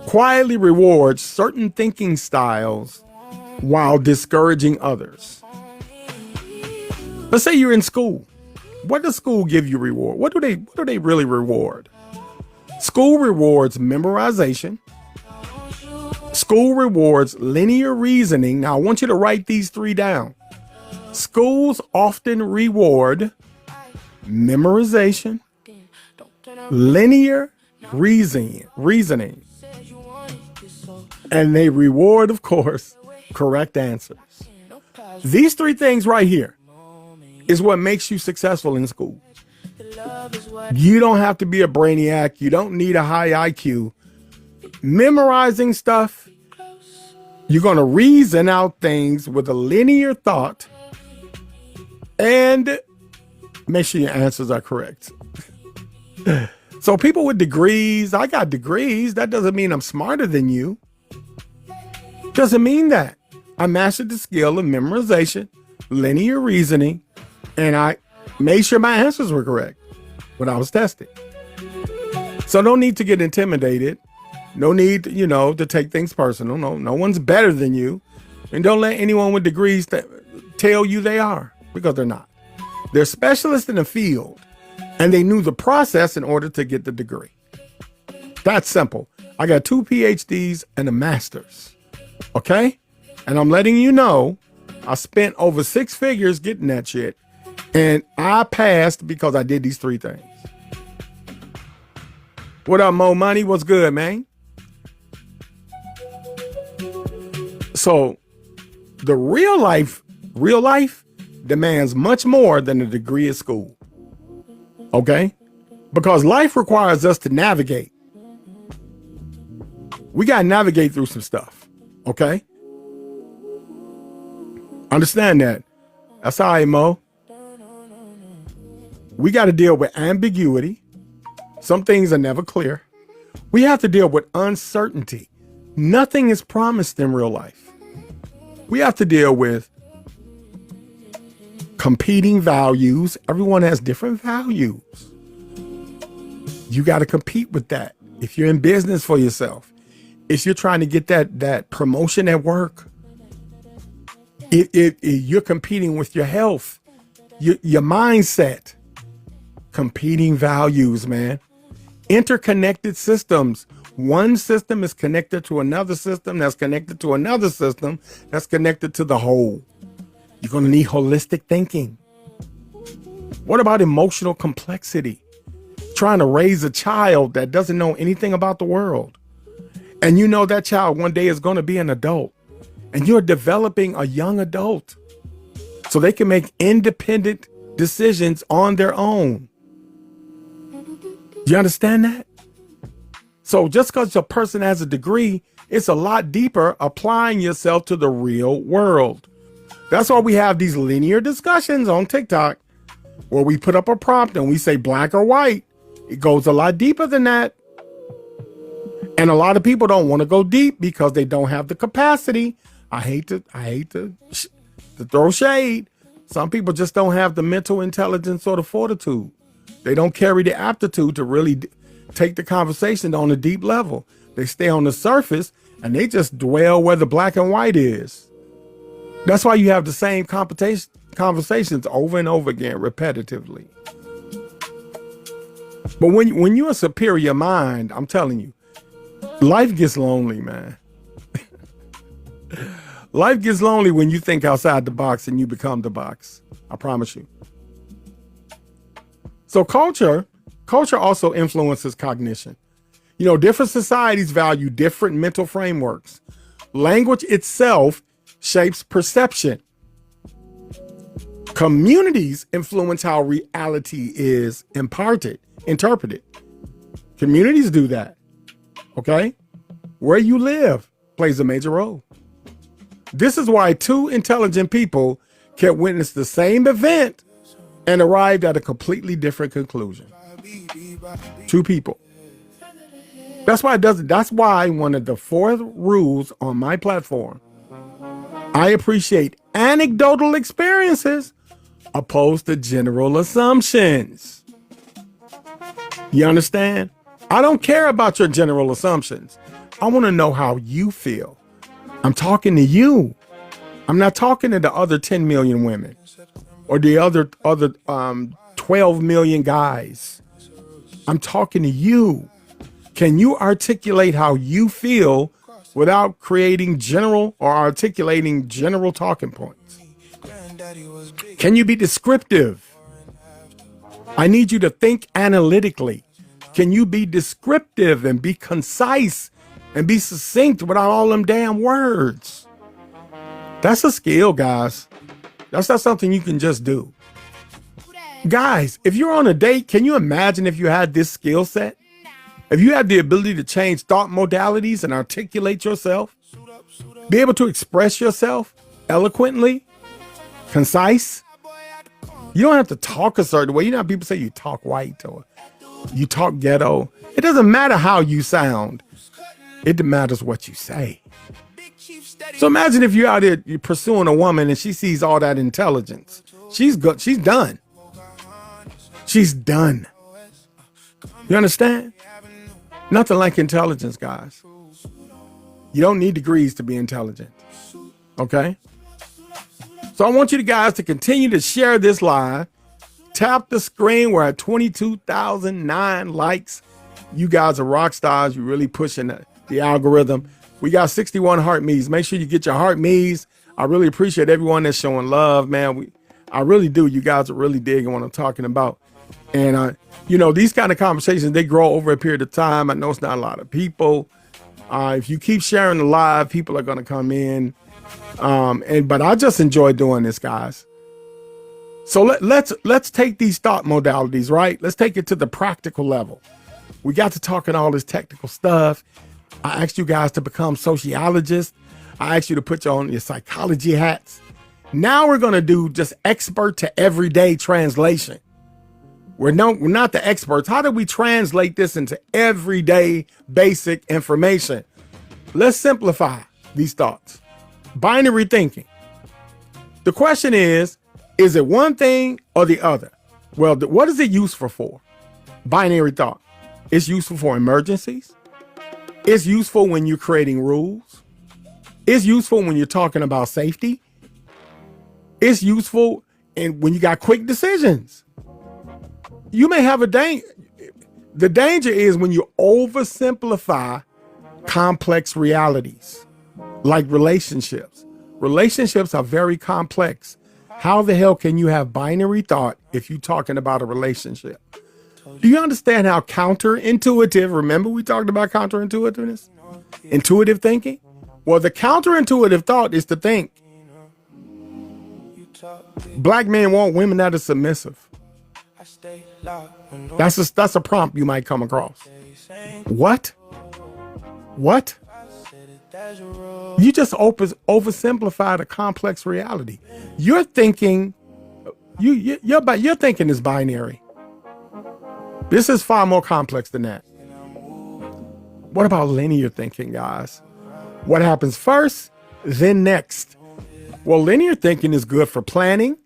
quietly rewards certain thinking styles while discouraging others. Let's say you're in school. What does school give you reward? What do they really reward? School rewards memorization. School rewards linear reasoning. Now I want you to write these three down. Schools often reward memorization, linear reasoning, and they reward, of course, correct answers. These three things right here is what makes you successful in school. You don't have to be a brainiac. You don't need a high IQ. Memorizing stuff, you're going to reason out things with a linear thought and make sure your answers are correct. So people with degrees, I got degrees. That doesn't mean I'm smarter than you. Doesn't mean that. I mastered the skill of memorization, linear reasoning, and I made sure my answers were correct when I was tested. So no need to get intimidated. No need, to take things personal. No one's better than you. And don't let anyone with degrees tell you they are, because they're not. They're specialists in the field, and they knew the process in order to get the degree. That's simple. I got 2 PhDs and a master's. Okay? And I'm letting you know, I spent over 6 figures getting that shit. And I passed because I did these 3 things. What up, Mo Money? What's good, man? So the real life demands much more than a degree at school. Okay? Because life requires us to navigate. We got to navigate through some stuff. Okay? Understand that. That's all right, Mo. We got to deal with ambiguity. Some things are never clear. We have to deal with uncertainty. Nothing is promised in real life. We have to deal with competing values. Everyone has different values. You got to compete with that. If you're in business for yourself, if you're trying to get that promotion at work, if you're competing with your health, your mindset, competing values, man. Interconnected systems. One system is connected to another system that's connected to another system that's connected to the whole. You're going to need holistic thinking. What about emotional complexity? Trying to raise a child that doesn't know anything about the world. And you know that child one day is going to be an adult. And you're developing a young adult so they can make independent decisions on their own. You understand that? So just because a person has a degree, it's a lot deeper applying yourself to the real world. That's why we have these linear discussions on TikTok where we put up a prompt and we say black or white. It goes a lot deeper than that. And a lot of people don't want to go deep because they don't have the capacity. I hate to throw shade. Some people just don't have the mental intelligence or the fortitude. They don't carry the aptitude to really take the conversation on a deep level. They stay on the surface and they just dwell where the black and white is. That's why you have the same conversations over and over again repetitively. But when you're a superior mind, I'm telling you, life gets lonely, man. Life gets lonely when you think outside the box and you become the box. I promise you. So culture also influences cognition. Different societies value different mental frameworks. Language itself shapes perception. Communities influence how reality is interpreted. Communities do that. Okay? Where you live plays a major role. This is why 2 intelligent people can witness the same event and arrive at a completely different conclusion. 2 people. That's why one of the 4 rules on my platform, I appreciate anecdotal experiences opposed to general assumptions. You understand? I don't care about your general assumptions. I want to know how you feel. I'm talking to you. I'm not talking to the other 10 million women or the other 12 million guys. I'm talking to you. Can you articulate how you feel without creating general or articulating general talking points? Can you be descriptive? I need you to think analytically. Can you be descriptive and be concise and be succinct without all them damn words? That's a skill, guys. That's not something you can just do. Guys, if you're on a date, can you imagine if you had this skill set? If you had the ability to change thought modalities and articulate yourself, be able to express yourself eloquently, concise. You don't have to talk a certain way. You know how people say you talk white or you talk ghetto. It doesn't matter how you sound. It matters what you say. So imagine if you're out here you're pursuing a woman and she sees all that intelligence. She's good. She's done. She's done. You understand? Nothing like intelligence, guys. You don't need degrees to be intelligent. Okay? So I want you guys to continue to share this live. Tap the screen. We're at 22,009 likes. You guys are rock stars. You're really pushing the algorithm. We got 61 heart me's. Make sure you get your heart me's. I really appreciate everyone that's showing love, man. I really do. You guys are really digging what I'm talking about. And, these kind of conversations, they grow over a period of time. I know it's not a lot of people. If you keep sharing the live, people are going to come in. But I just enjoy doing this, guys. So let's take these thought modalities, right? Let's take it to the practical level. We got to talking all this technical stuff. I asked you guys to become sociologists. I asked you to put on your psychology hats. Now we're going to do just expert to everyday translation. We're not the experts. How do we translate this into everyday basic information? Let's simplify these thoughts. Binary thinking. The question is it one thing or the other? Well, what is it useful for? Binary thought. It's useful for emergencies. It's useful when you're creating rules. It's useful when you're talking about safety. It's useful when you got quick decisions. You may have a danger. The danger is when you oversimplify complex realities, like relationships. Relationships are very complex. How the hell can you have binary thought if you're talking about a relationship? Do you understand how counterintuitive, remember we talked about counterintuitiveness? Intuitive thinking? Well, the counterintuitive thought is to think black men want women that are submissive. That's a prompt you might come across. What? You just oversimplified a complex reality. You're thinking, your thinking is binary. This is far more complex than that. What about linear thinking, guys? What happens first, then next? Well, linear thinking is good for planning.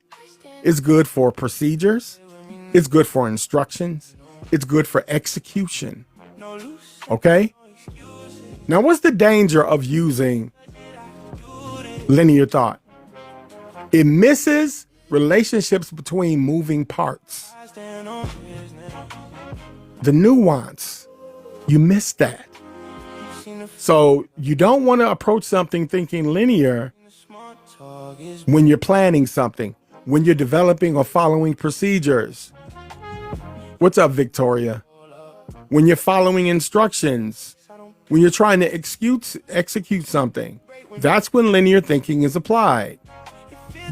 It's good for procedures. It's good for instructions. It's good for execution. Okay? Now, what's the danger of using linear thought? It misses relationships between moving parts. The nuance, you miss that. So you don't want to approach something thinking linear when you're planning something, when you're developing or following procedures. What's up, Victoria? When you're following instructions, when you're trying to execute something, that's when linear thinking is applied.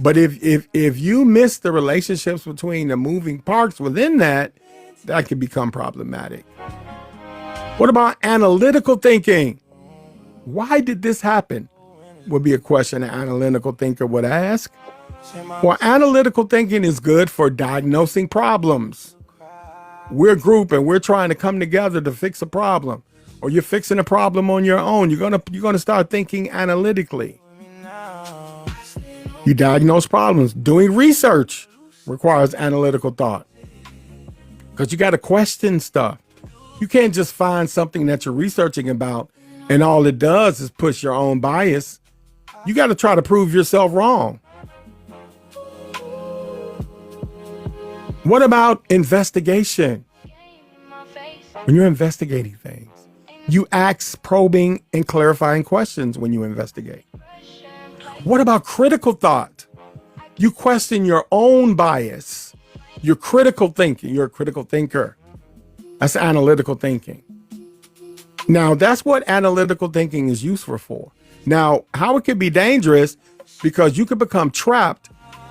But if you miss the relationships between the moving parts within that could become problematic. What about analytical thinking? Why did this happen? Would be a question an analytical thinker would ask. Well, analytical thinking is good for diagnosing problems. We're a group and we're trying to come together to fix a problem. Or you're fixing a problem on your own. You're gonna start thinking analytically. You diagnose problems. Doing research requires analytical thought. Because you got to question stuff. You can't just find something that you're researching about and all it does is push your own bias. You got to try to prove yourself wrong. What about investigation? When you're investigating things, you ask probing and clarifying questions when you investigate. What about critical thought? You question your own bias. You're critical thinking. You're a critical thinker. That's analytical thinking. Now, that's what analytical thinking is useful for. Now, how it can be dangerous, because you can become trapped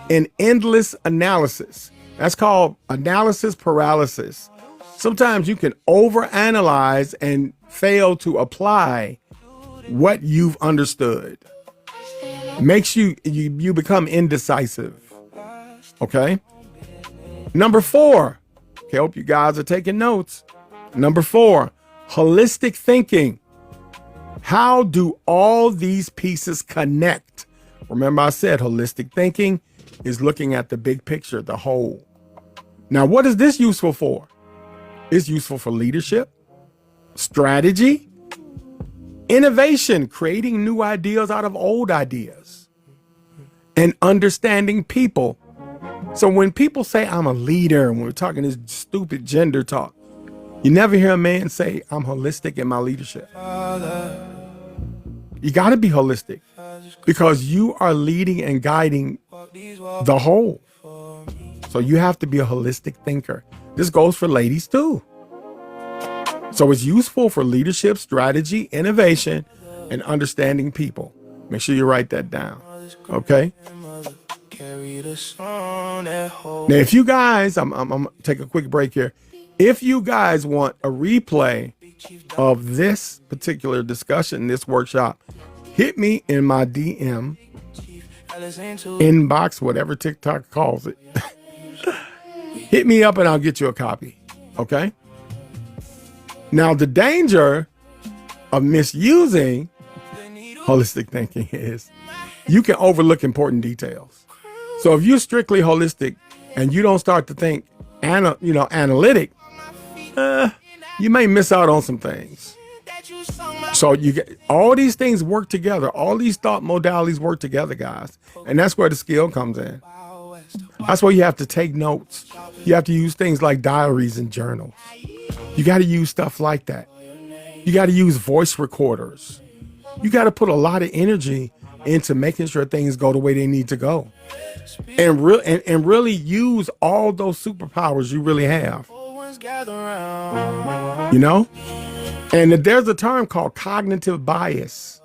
in endless analysis. That's called analysis paralysis. Sometimes you can overanalyze and fail to apply what you've understood. Makes you become indecisive. Okay? Number 4. Okay, hope you guys are taking notes. Number 4, holistic thinking. How do all these pieces connect? Remember I said holistic thinking is looking at the big picture, the whole. Now, what is this useful for? It's useful for leadership, strategy, innovation, creating new ideas out of old ideas, and understanding people. So when people say I'm a leader, and we're talking this stupid gender talk, you never hear a man say I'm holistic in my leadership. You got to be holistic, because you are leading and guiding the whole. So you have to be a holistic thinker. This goes for ladies too. So it's useful for leadership, strategy, innovation, and understanding people. Make sure you write that down. Okay? Now, if you guys, I'm gonna take a quick break here. If you guys want a replay of this particular discussion, this workshop, hit me in my DM, inbox, whatever TikTok calls it. Hit me up and I'll get you a copy. Okay? Now, the danger of misusing holistic thinking is you can overlook important details. So if you're strictly holistic and you don't start to think analytic, you may miss out on some things. So you get all these things work together. All these thought modalities work together, guys. And that's where the skill comes in. That's where you have to take notes. You have to use things like diaries and journals. You got to use stuff like that. You got to use voice recorders. You got to put a lot of energy into making sure things go the way they need to go. And really use all those superpowers you really have. You know? And there's a term called cognitive bias.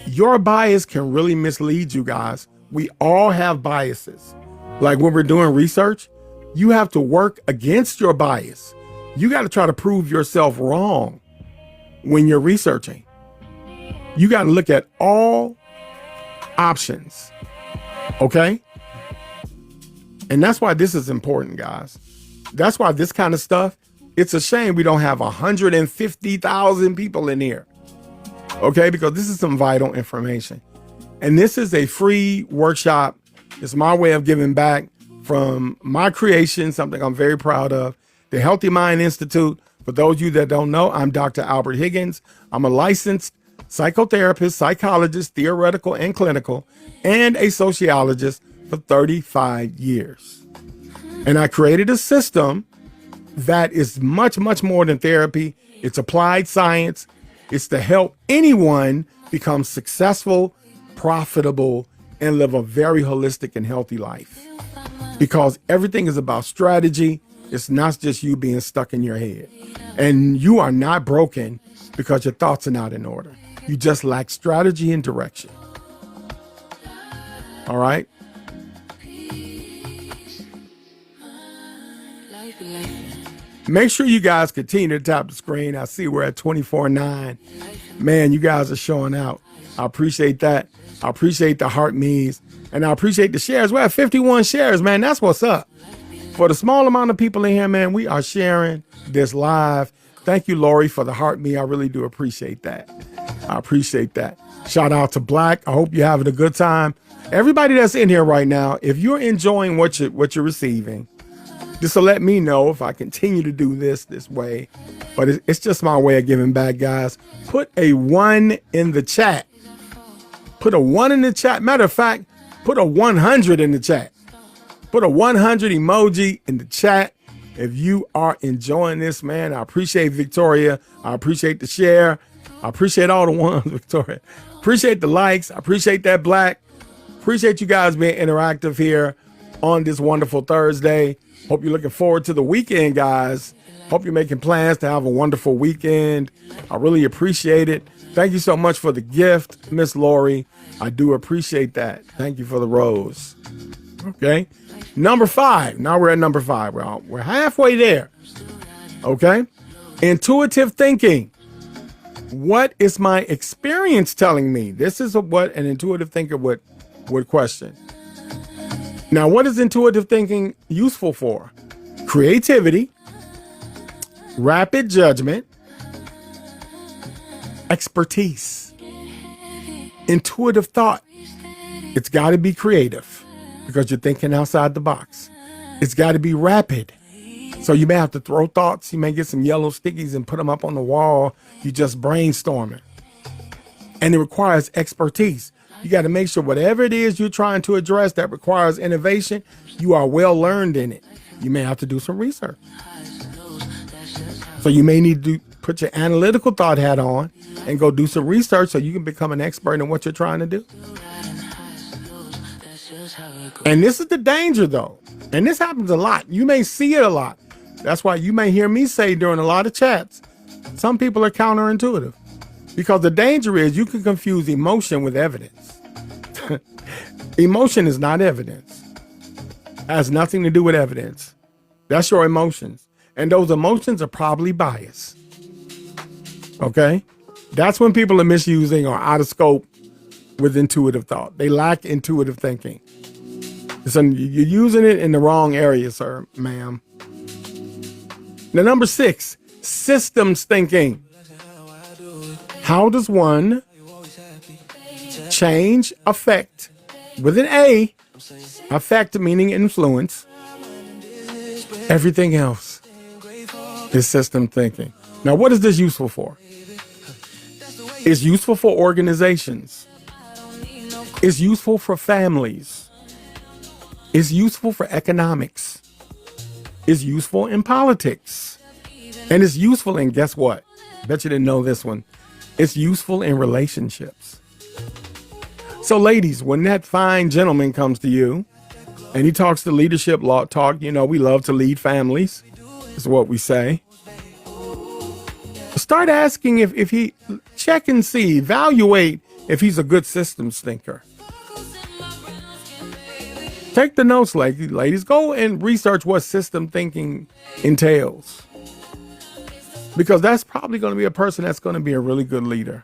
Your bias can really mislead you guys. We all have biases. Like when we're doing research, you have to work against your bias. You got to try to prove yourself wrong when you're researching. You got to look at all options. Okay? And that's why this is important, guys. That's why this kind of stuff, it's a shame we don't have 150,000 people in here. Okay? Because this is some vital information. And this is a free workshop. It's my way of giving back from my creation, something I'm very proud of. The Healthy Mind Institute. For those of you that don't know, I'm Dr. Albert Higgins. I'm a licensed psychotherapist, psychologist, theoretical and clinical, and a sociologist for 35 years. And I created a system that is much, much more than therapy. It's applied science. It's to help anyone become successful, profitable, and live a very holistic and healthy life. Because everything is about strategy. It's not just you being stuck in your head. And you are not broken because your thoughts are not in order. You just lack strategy and direction. All right? Make sure you guys continue to tap the screen. I see we're at 24:09. Man, you guys are showing out. I appreciate that. I appreciate the heart me's. And I appreciate the shares. We're at 51 shares, man. That's what's up. For the small amount of people in here, man, we are sharing this live. Thank you, Lori, for the heart me. I really do appreciate that. I appreciate that. Shout out to Black. I hope you're having a good time. Everybody that's in here right now, if you're enjoying what you're receiving, just to let me know if I continue to do this way. But it's just my way of giving back, guys. Put a 1 in the chat. Put a 1 in the chat. Matter of fact, put a 100 in the chat. Put a 100 emoji in the chat if you are enjoying this, man. I appreciate Victoria. I appreciate the share. I appreciate all the ones, Victoria. Appreciate the likes. I appreciate that, Black. Appreciate you guys being interactive here on this wonderful Thursday. Hope you're looking forward to the weekend, guys. Hope you're making plans to have a wonderful weekend. I really appreciate it. Thank you so much for the gift, Miss Lori. I do appreciate that. Thank you for the rose. Okay. Number 5. Now we're at number 5. We're halfway there. Okay. Intuitive thinking. What is my experience telling me? This is what an intuitive thinker would question. Now, what is intuitive thinking useful for? Creativity, rapid judgment, expertise, intuitive thought. It's got to be creative because you're thinking outside the box. It's got to be rapid. So you may have to throw thoughts. You may get some yellow stickies and put them up on the wall. You just brainstorming. And it requires expertise. You got to make sure whatever it is you're trying to address that requires innovation, you are well learned in it. You may have to do some research. So you may need to put your analytical thought hat on and go do some research so you can become an expert in what you're trying to do. And this is the danger, though. And this happens a lot. You may see it a lot. That's why you may hear me say during a lot of chats, some people are counterintuitive. Because the danger is you can confuse emotion with evidence. Emotion is not evidence. It has nothing to do with evidence. That's your emotions. And those emotions are probably biased. Okay? That's when people are misusing or out of scope with intuitive thought. They lack intuitive thinking. So you're using it in the wrong area, sir, ma'am. Now, number 6, systems thinking. How does one change, affect, with an A, affect meaning influence, everything else is system thinking. Now, what is this useful for? It's useful for organizations. It's useful for families. It's useful for economics. It's useful in politics. And it's useful in, guess what? Bet you didn't know this one. It's useful in relationships. So ladies, when that fine gentleman comes to you and he talks to leadership talk, you know, we love to lead families, is what we say. Start asking if he, check and see, evaluate if he's a good systems thinker. Take the notes, ladies. Go and research what system thinking entails. Because that's probably going to be a person that's going to be a really good leader.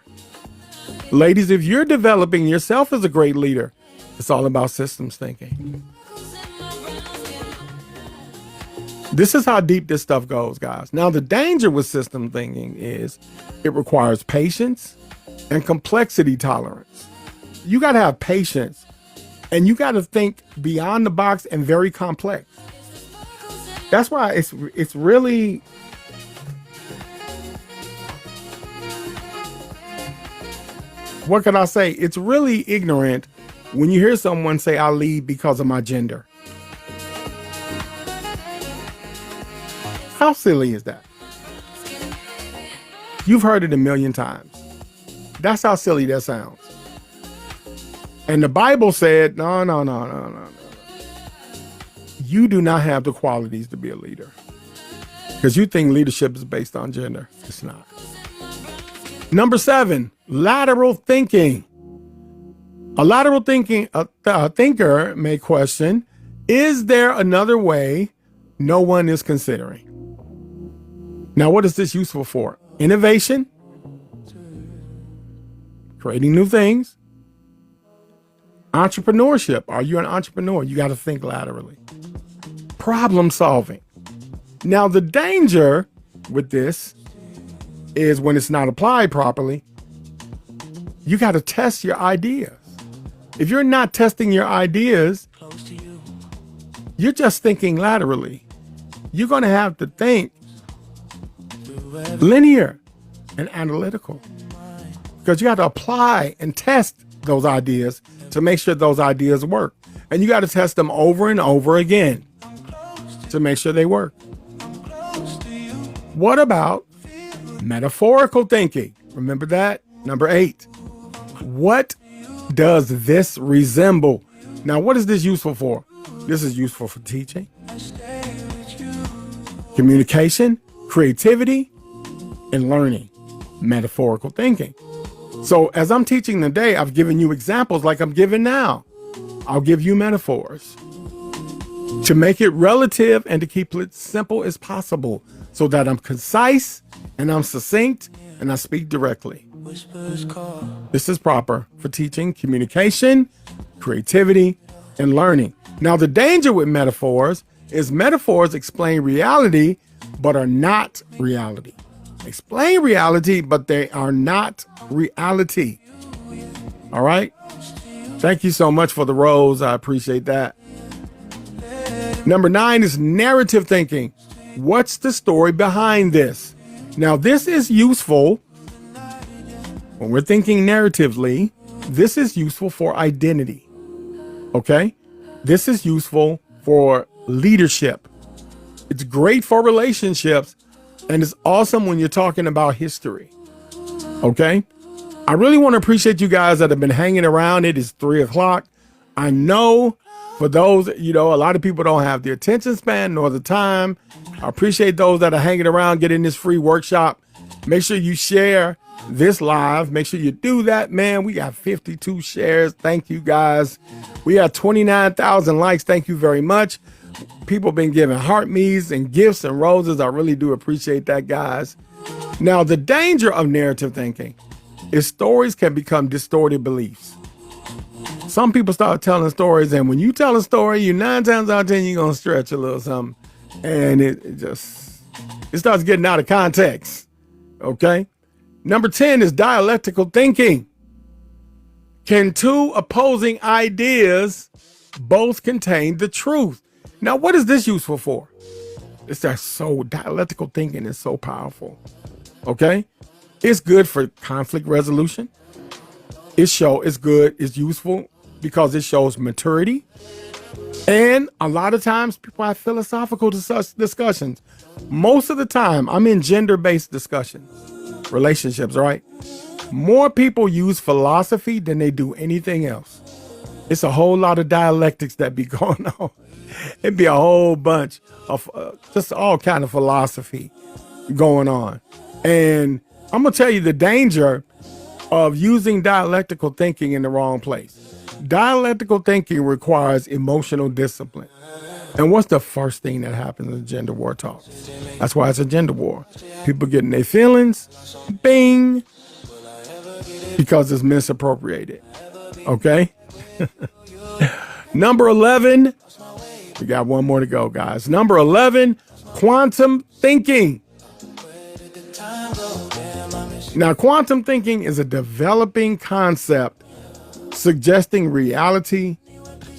Ladies, if you're developing yourself as a great leader, it's all about systems thinking. This is how deep this stuff goes, guys. Now, the danger with system thinking is it requires patience and complexity tolerance. You got to have patience and you got to think beyond the box and very complex. That's why it's really... What can I say? It's really ignorant when you hear someone say, I lead because of my gender. How silly is that? You've heard it a million times. That's how silly that sounds. And the Bible said, no. You do not have the qualities to be a leader. Because you think leadership is based on gender. It's not. Number 7, lateral thinking. A lateral thinking thinker may question, is there another way no one is considering? Now, what is this useful for? Innovation, creating new things, entrepreneurship. Are you an entrepreneur? You got to think laterally. Problem solving. Now, the danger with this is when it's not applied properly, you got to test your ideas. If you're not testing your ideas, you're just thinking laterally. You're going to have to think linear and analytical because you got to apply and test those ideas to make sure those ideas work. And you got to test them over and over again to make sure they work. What about metaphorical thinking? Remember that? Number 8. What does this resemble? Now, what is this useful for? This is useful for teaching, communication, creativity, and learning, metaphorical thinking. So as I'm teaching today, I've given you examples like I'm giving now. I'll give you metaphors to make it relative and to keep it simple as possible so that I'm concise and I'm succinct and I speak directly. This is proper for teaching, communication, creativity, and learning. Now, the danger with metaphors is metaphors explain reality, but are not reality. Explain reality, but they are not reality. All right. Thank you so much for the rose. I appreciate that. Number 9 is narrative thinking. What's the story behind this? Now, this is useful when we're thinking narratively. This is useful for identity. Okay. This is useful for leadership. It's great for relationships. And it's awesome when you're talking about history. Okay. I really want to appreciate you guys that have been hanging around. It is 3 o'clock. I know for those, a lot of people don't have the attention span nor the time. I appreciate those that are hanging around, getting this free workshop. Make sure you share this live. Make sure you do that, man. We got 52 shares. Thank you, guys. We have 29,000 likes. Thank you very much. People been giving heart me's and gifts and roses. I really do appreciate that, guys. Now, the danger of narrative thinking is stories can become distorted beliefs. Some people start telling stories, and when you tell a story, you 9 times out of 10, you're going to stretch a little something. And it starts getting out of context. Okay. Number 10 is dialectical thinking. Can two opposing ideas both contain the truth? Now, what is this useful for? Dialectical thinking is so powerful. Okay. It's good for conflict resolution. It's useful because it shows maturity. And a lot of times people have philosophical discussions. Most of the time I'm in gender-based discussions, relationships, right? More people use philosophy than they do anything else. It's a whole lot of dialectics that be going on. It'd be a whole bunch of just all kind of philosophy going on. And I'm going to tell you the danger of using dialectical thinking in the wrong place. Dialectical thinking requires emotional discipline. And what's the first thing that happens in gender war talk? That's why it's a gender war. People getting their feelings, bing, because it's misappropriated. Okay? Number 11, we got one more to go, guys. Number 11, quantum thinking. Now, quantum thinking is a developing concept suggesting reality.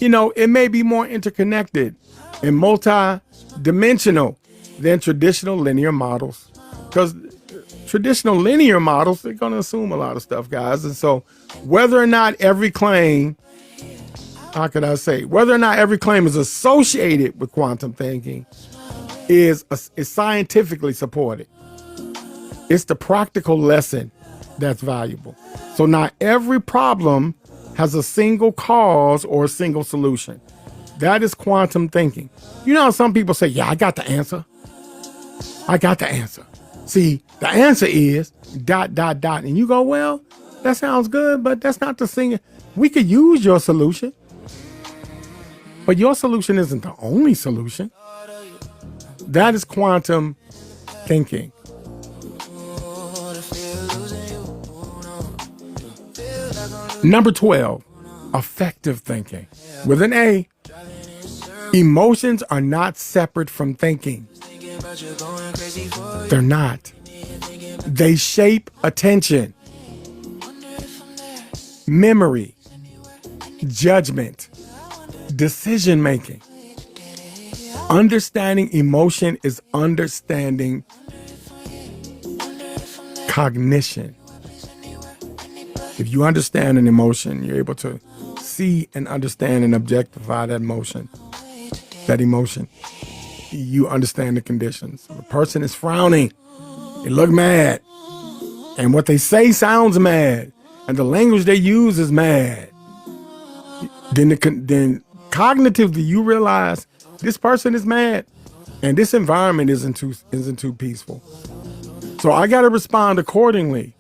It may be more interconnected and multi-dimensional than traditional linear models. Because traditional linear models, they're going to assume a lot of stuff, guys. And so whether or not every claim is associated with quantum thinking is scientifically supported. It's the practical lesson that's valuable. So not every problem has a single cause or a single solution. That is quantum thinking. How some people say, yeah, I got the answer. See, the answer is ... And you go, well, that sounds good, but that's not the thing. We could use your solution, but your solution isn't the only solution. That is quantum thinking. Number 12, affective thinking. With an A, emotions are not separate from thinking. They're not. They shape attention, memory, judgment, decision making. Understanding emotion is understanding cognition. If you understand an emotion, you're able to see and understand and objectify that emotion. You understand the conditions. If a person is frowning, they look mad. And what they say sounds mad. And the language they use is mad. then cognitively you realize this person is mad and this environment isn't too peaceful. So I got to respond accordingly.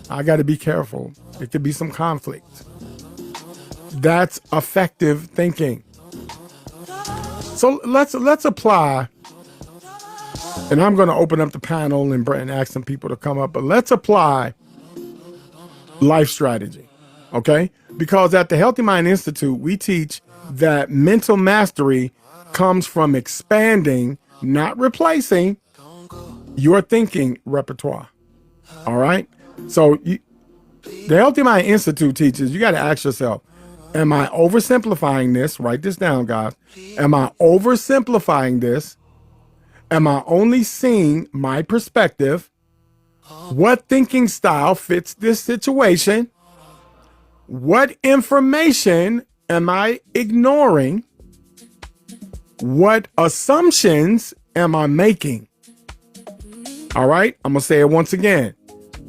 I got to be careful. There could be some conflict. That's effective thinking. So let's apply. And I'm going to open up the panel and ask some people to come up, but let's apply life strategy. Okay? Because at the Healthy Mind Institute, we teach that mental mastery comes from expanding, not replacing, your thinking repertoire. All right? So the Healthy Mind Institute teaches, you got to ask yourself, am I oversimplifying this? Write this down, guys. Am I oversimplifying this? Am I only seeing my perspective? What thinking style fits this situation? What information am I ignoring? What assumptions am I making? All right, I'm going to say it once again.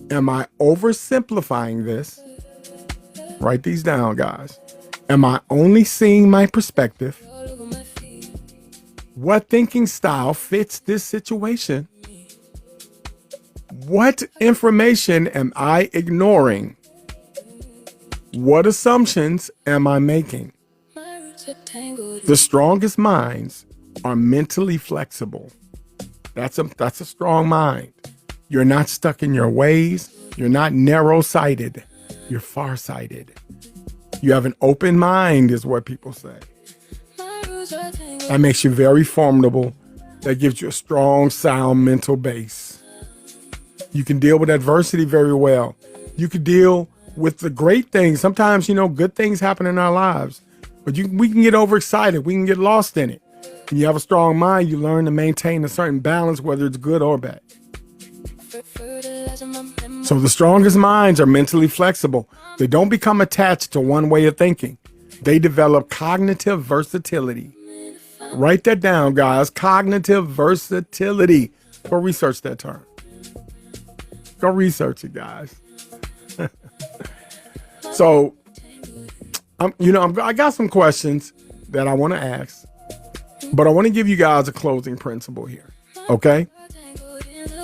Am I oversimplifying this? Write these down, guys. Am I only seeing my perspective? What thinking style fits this situation? What information am I ignoring? What assumptions am I making? The strongest minds are mentally flexible. That's a strong mind. You're not stuck in your ways. You're not narrow-sighted. You're far-sighted. You have an open mind, is what people say. That makes you very formidable. That gives you a strong, sound mental base. You can deal with adversity very well. You can deal with the great things. Sometimes, good things happen in our lives, but we can get overexcited. We can get lost in it. When you have a strong mind, you learn to maintain a certain balance, whether it's good or bad. So the strongest minds are mentally flexible. They don't become attached to one way of thinking. They develop cognitive versatility. Write that down, guys. Cognitive versatility. Go research that term. Go research it, guys. So, I got some questions that I want to ask, but I want to give you guys a closing principle here. Okay?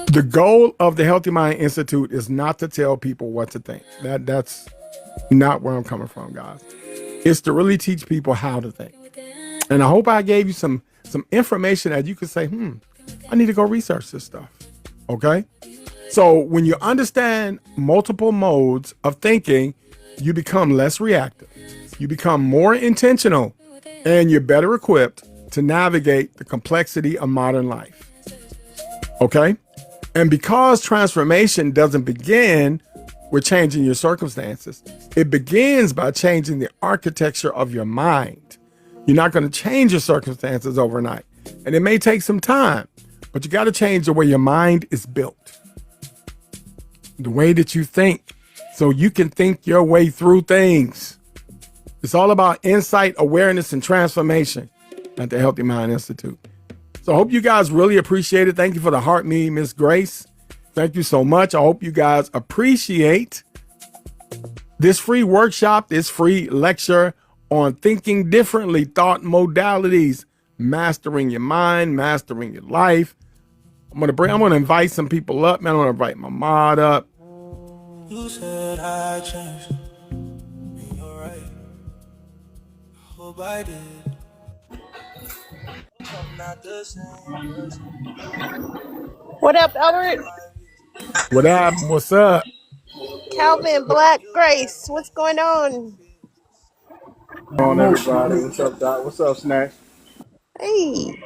The goal of the Healthy Mind Institute is not to tell people what to think. That's not where I'm coming from, guys. It's to really teach people how to think. And I hope I gave you some information that you could say, I need to go research this stuff. Okay? So when you understand multiple modes of thinking, you become less reactive. You become more intentional, and you're better equipped to navigate the complexity of modern life. Okay? And because transformation doesn't begin with changing your circumstances, it begins by changing the architecture of your mind. You're not going to change your circumstances overnight. And it may take some time, but you got to change the way your mind is built. The way that you think, so you can think your way through things. It's all about insight, awareness, and transformation at the Healthy Mind Institute. So I hope you guys really appreciate it. Thank you for the heart me, Miss Grace. Thank you so much. I hope you guys appreciate this free workshop, this free lecture on thinking differently, thought modalities, mastering your mind, mastering your life. I'm gonna invite some people up, man. I'm gonna invite my mod up. You said I changed. You're right. Hope I did. I'm not the same person. What up, Albert? What up? What's up? Calvin, Black, Grace, what's going on? On everybody. What's up, Doc? What's up, Snacks? Hey,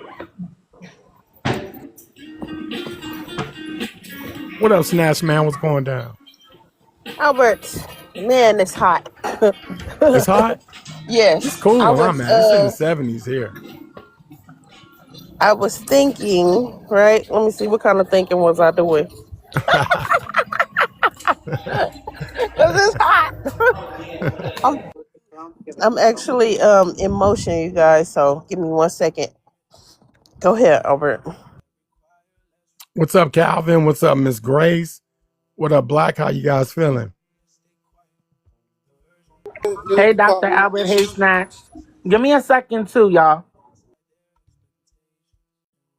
What up, Snatch Man? What's going down? Albert. Man, it's hot. It's hot? Yes. It's cool where I'm at. It's in the 70s here. I was thinking, right? Let me see, what kind of thinking was I doing? Because it's hot. I'm actually in motion, you guys, so give me 1 second. Go ahead, Albert. What's up, Calvin? What's up, Miss Grace? What up, Black? How you guys feeling? Hey, Dr. Albert. Hey, Snatch. Give me a second, too, y'all.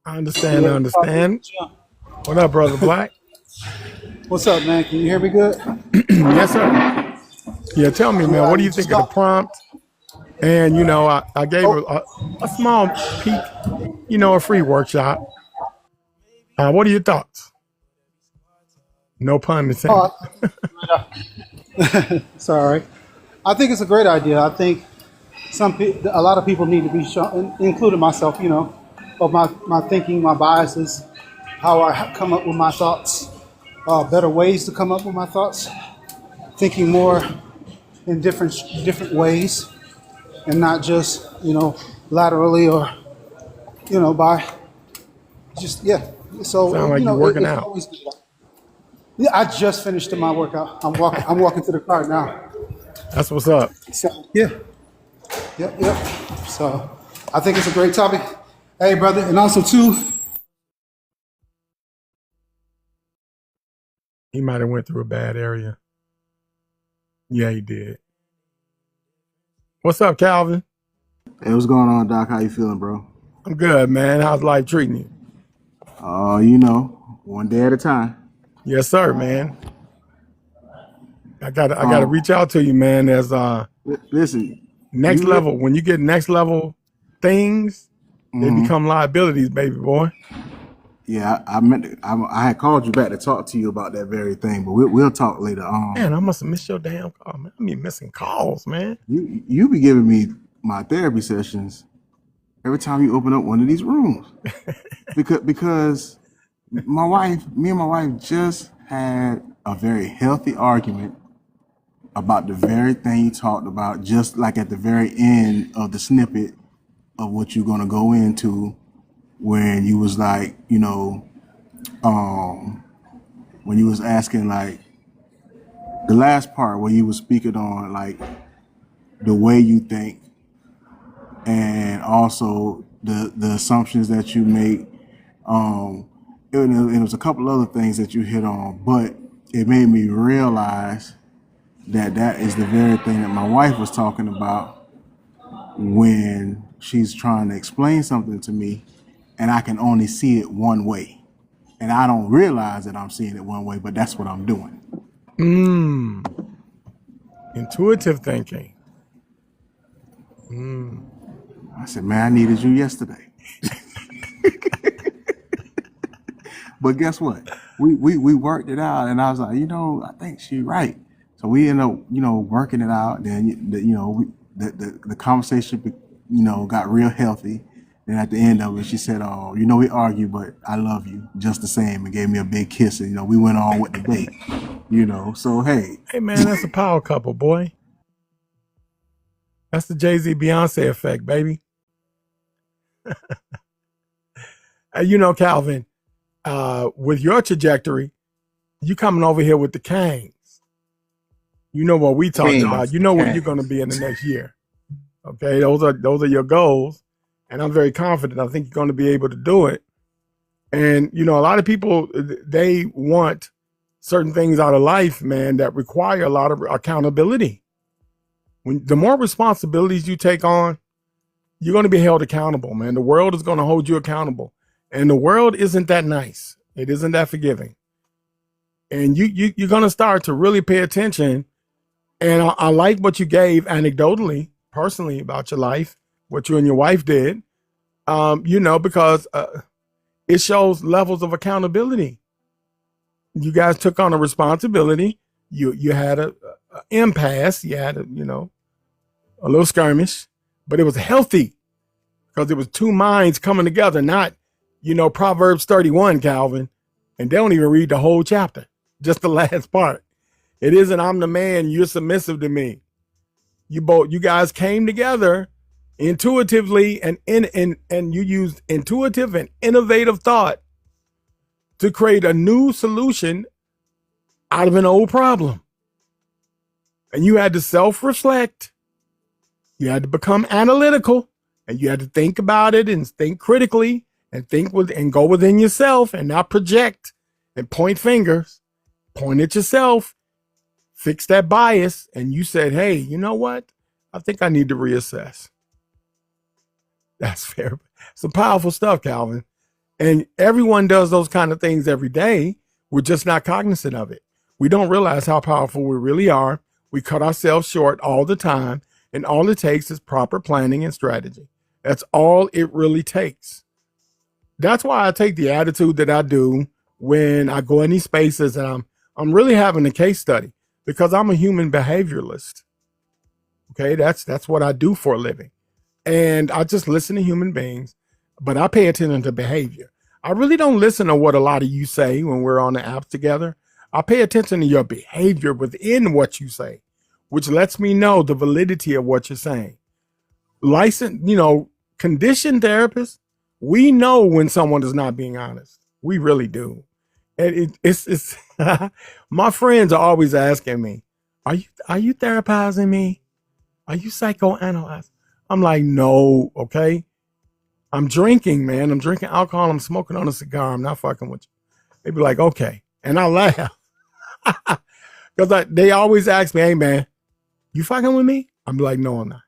I understand. What up, brother Black? What's up, man? Can you hear me good? Yes, sir. Yeah, tell me, man, what do you Just think of the got, prompt? And, I gave oh, a small peek, a free workshop. What are your thoughts? No pun intended. oh, sorry. I think it's a great idea. I think a lot of people need to be shown, including myself, of my thinking, my biases, how I come up with my thoughts, better ways to come up with my thoughts, thinking more in different ways, and not just laterally or by just yeah. So Sound like you're working it's out. always good. Yeah. I just finished my workout. I'm walking to the car now. That's what's up. So yeah, yep. So I think it's a great topic. Hey, brother, and also too. He might have went through a bad area. Yeah, he did. What's up, Calvin? Hey, what's going on, Doc? How you feeling, bro? I'm good, man. How's life treating you? One day at a time. Yes, sir, man. I gotta Um, reach out to you, man. As Listen, next you li- level, when you get next level things, they become liabilities, baby boy. yeah, I had called you back to talk to you about that very thing, but we'll talk later. Man, I must have missed your damn call, man. I mean, missing calls, man. You be giving me my therapy sessions every time you open up one of these rooms, because me and my wife just had a very healthy argument about the very thing you talked about, just like at the very end of the snippet of what you're gonna go into, when you was like, when you was asking, like, the last part where you was speaking on, like, the way you think, and also the assumptions that you make. It was a couple other things that you hit on, but it made me realize that is the very thing that my wife was talking about when she's trying to explain something to me, and I can only see it one way. And I don't realize that I'm seeing it one way, but that's what I'm doing. Intuitive thinking. I said, man, I needed you yesterday. But guess what? We worked it out, and I was like, I think she's right. So we ended up, working it out. Then, the conversation, got real healthy. Then at the end of it, she said, "Oh, we argued, but I love you just the same," and gave me a big kiss. And we went on with the date. So hey, Hey, man, that's a power couple, boy. That's the Jay-Z Beyonce effect, baby. Calvin, with your trajectory, you coming over here with the Kangs. You know what we talked about. You know where you're going to be in the next year. Okay, those are your goals, and I'm very confident. I think you're going to be able to do it. And a lot of people, they want certain things out of life, man, that require a lot of accountability. The more responsibilities you take on, you're going to be held accountable, man. The world is going to hold you accountable, and the world isn't that nice. It isn't that forgiving. And you're going to start to really pay attention. And I like what you gave anecdotally, personally, about your life, what you and your wife did, because it shows levels of accountability. You guys took on a responsibility. You had a impasse. You had a little skirmish, but it was healthy because it was two minds coming together, not, Proverbs 31, Calvin. And they don't even read the whole chapter, just the last part. It isn't, I'm the man, you're submissive to me. You guys came together intuitively and you used intuitive and innovative thought to create a new solution out of an old problem. And you had to self-reflect. You had to become analytical, and you had to think about it and think critically and and go within yourself and not project and point fingers. Point at yourself, fix that bias. And you said, hey, you know what? I think I need to reassess. That's fair. Some powerful stuff, Calvin. And everyone does those kind of things every day. We're just not cognizant of it. We don't realize how powerful we really are. We cut ourselves short all the time. And all it takes is proper planning and strategy. That's all it really takes. That's why I take the attitude that I do when I go in these spaces and I'm really having a case study because I'm a human behavioralist. Okay, that's what I do for a living. And I just listen to human beings, but I pay attention to behavior. I really don't listen to what a lot of you say when we're on the apps together. I pay attention to your behavior within what you say, which lets me know the validity of what you're saying. Licensed, conditioned therapists, we know when someone is not being honest. We really do. And it's my friends are always asking me, are you therapizing me? Are you psychoanalyzing? I'm like, no, okay. I'm drinking, man. I'm drinking alcohol. I'm smoking on a cigar. I'm not fucking with you. They be like, okay. And I laugh. Because they always ask me, hey, man, you fucking with me? I'm like, no, I'm not.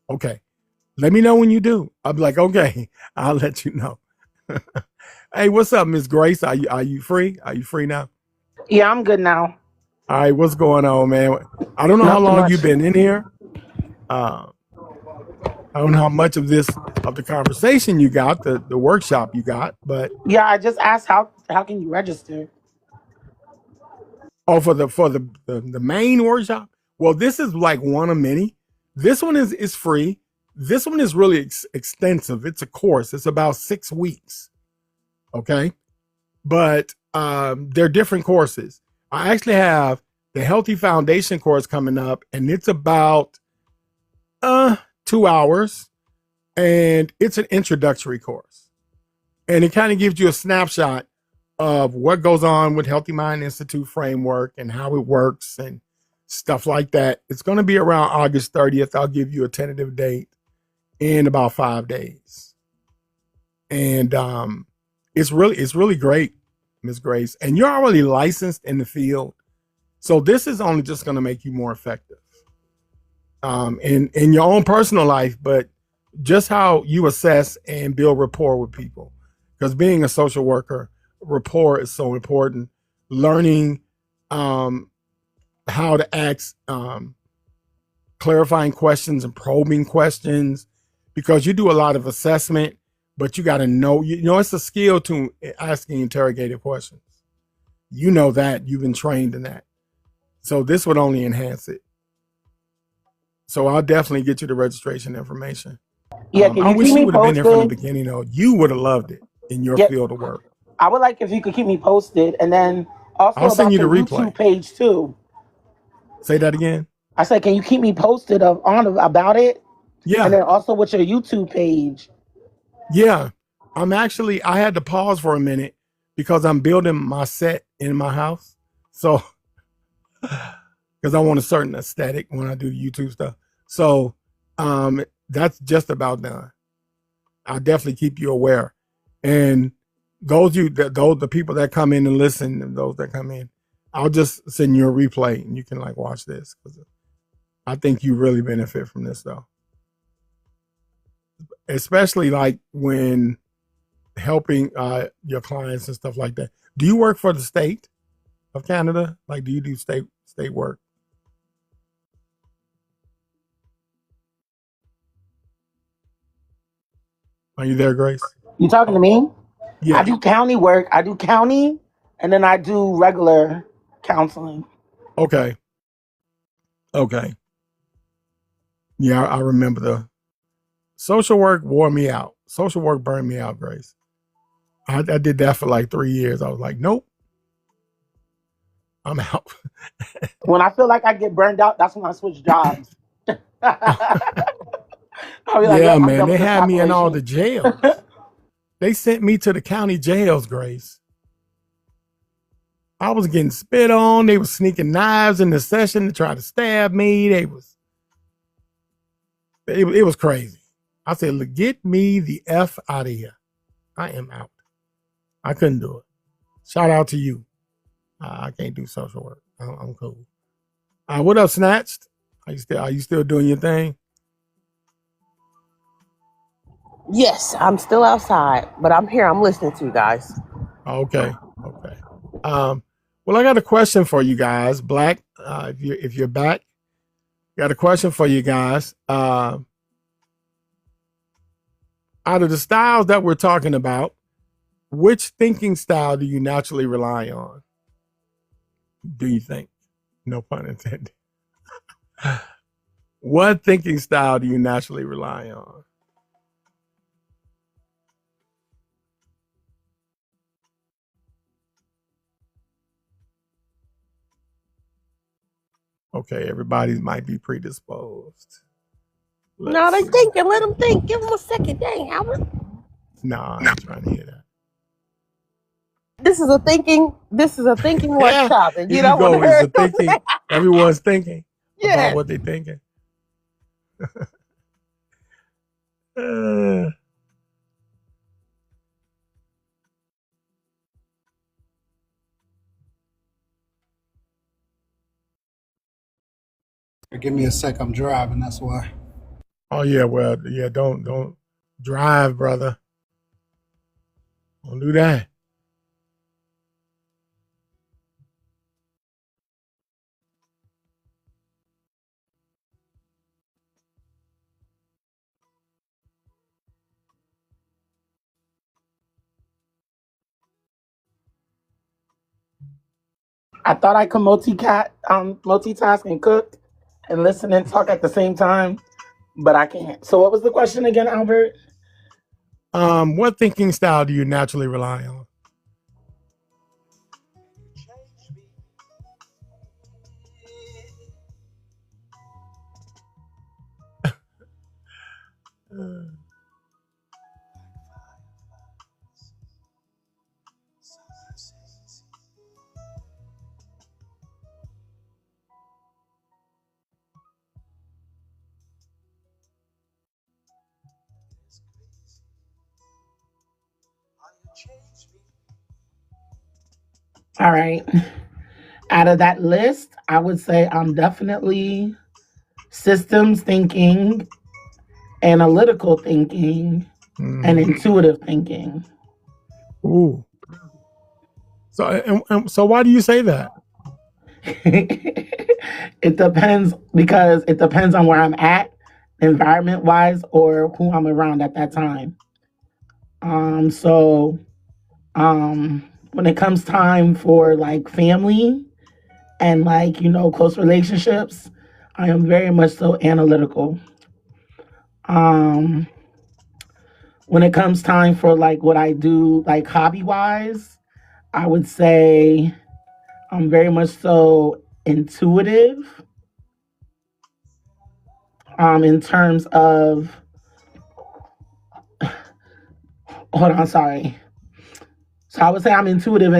Okay. Let me know when you do. I'll be like, okay, I'll let you know. Hey, what's up, Miss Grace? Are you free? Are you free now? Yeah, I'm good now. All right, what's going on, man? I don't know how Nothing long much. you've been in here. I don't know how much of the conversation you got, the workshop you got, but Yeah, I just asked how can you register? for the main workshop. Well, this is like one of many. This one is free. This one is really extensive. It's a course. It's about 6 weeks. Okay, but they're different courses. I actually have the Healthy Foundation course coming up, and it's about 2 hours, and it's an introductory course, and it kind of gives you a snapshot of what goes on with Healthy Mind Institute framework and how it works and stuff like that. It's going to be around August 30th. I'll give you a tentative date in about 5 days, and it's really great, Ms. Grace, and you're already licensed in the field, so this is only just going to make you more effective in your own personal life, but just how you assess and build rapport with people. Because being a social worker, rapport is so important. Learning how to ask clarifying questions and probing questions, because you do a lot of assessment, but you got to know, it's a skill to asking interrogative questions. You know that. You've been trained in that. So this would only enhance it. So I'll definitely get you the registration information. Yeah, can I you wish keep you me would have been there from the posted? beginning, though. You would have loved it in your Yeah, field of work. I would like if you could keep me posted, and then also I'll send about you the your replay. YouTube page too. Say that again. I said, can you keep me posted about it, and Yeah. then also with your YouTube page? Yeah. I had to pause for a minute because I'm building my set in my house. So, because I want a certain aesthetic when I do YouTube stuff. So, that's just about done. I'll definitely keep you aware. And those the people that come in and listen, and those that come in, I'll just send you a replay and you can like watch this, because I think you really benefit from this though. Especially like when helping your clients and stuff like that. Do you work for the state of Canada? Like, do you do state work? Are you there, Grace? You talking to me? I Yeah. do county work. I do county, and then I do regular counseling. Okay. Okay. Yeah, I remember the social work wore me out. Social work burned me out, Grace. I did that for like 3 years. I was like, nope, I'm out. When I feel like I get burned out, that's when I switch jobs. I'll be like, Yeah, yep, I'm man. done They with this had me in all operation. the jails. They sent me to the county jails, Grace. I was getting spit on. They were sneaking knives in the session to try to stab me. It was crazy. I said, look, get me the F out of here. I am out. I couldn't do it. Shout out to you. I can't do social work. I'm cool. What up, Snatched? Are you still doing your thing? Yes, I'm still outside, but I'm here. I'm listening to you guys. Okay. Okay. Well, I got a question for you guys. Black, if you're back, got a question for you guys. Out of the styles that we're talking about, which thinking style do you naturally rely on? Do you think? No pun intended. What thinking style do you naturally rely on? Okay, everybody might be predisposed. No, Let's they see. thinking. Let them think. Give them a second. Dang, Albert. No, I ain't trying to hear that. This is a thinking. This is a thinking Yeah, workshop, and here you you don't want to go. It's hear the thinking. Everyone's thinking about Yes. what they're thinking. Uh, Give me a sec. I'm driving. That's why. oh yeah, well, yeah. Don't drive, brother. Don't do that. I thought I could multitask and cook and listen and talk at the same time, but I can't. So what was the question again, Albert? What thinking style do you naturally rely on? All right. Out of that list, I would say I'm definitely systems thinking, analytical thinking, and intuitive thinking. Ooh. So why do you say that? It depends because it depends on where I'm at, environment wise, or who I'm around at that time. So when it comes time for like family and like, close relationships, I am very much so analytical. Um, when it comes time for like what I do, like hobby wise, I would say I'm very much so intuitive. In terms of, hold on, sorry. So I would say I'm intuitive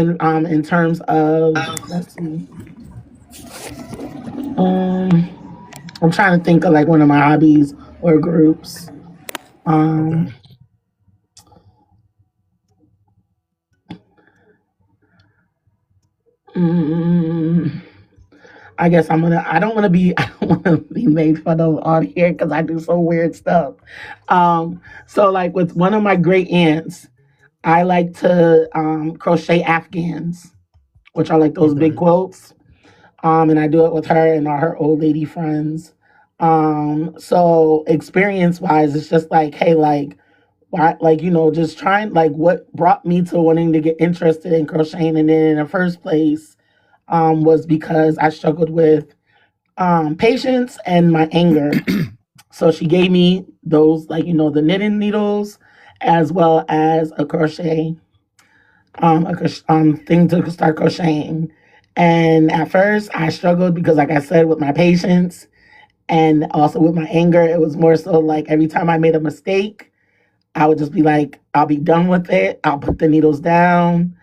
in terms of, let's see. I'm trying to think of like one of my hobbies or groups. Okay. Mm, I guess I don't want to be I don't want to be made fun of on here because I do some weird stuff. So like with one of my great aunts, I like to crochet Afghans, which are like those big Okay. quilts. And I do it with her and all her old lady friends. So experience wise, it's just like, hey, like, why, like, just trying, like, what brought me to wanting to get interested in crocheting, and then in the first place, was because I struggled with patience and my anger. So she gave me those, like, the knitting needles, as well as a crochet thing to start crocheting. And at first, I struggled because, like I said, with my patience and also with my anger, it was more so like every time I made a mistake, I would just be like, I'll be done with it. I'll put the needles down.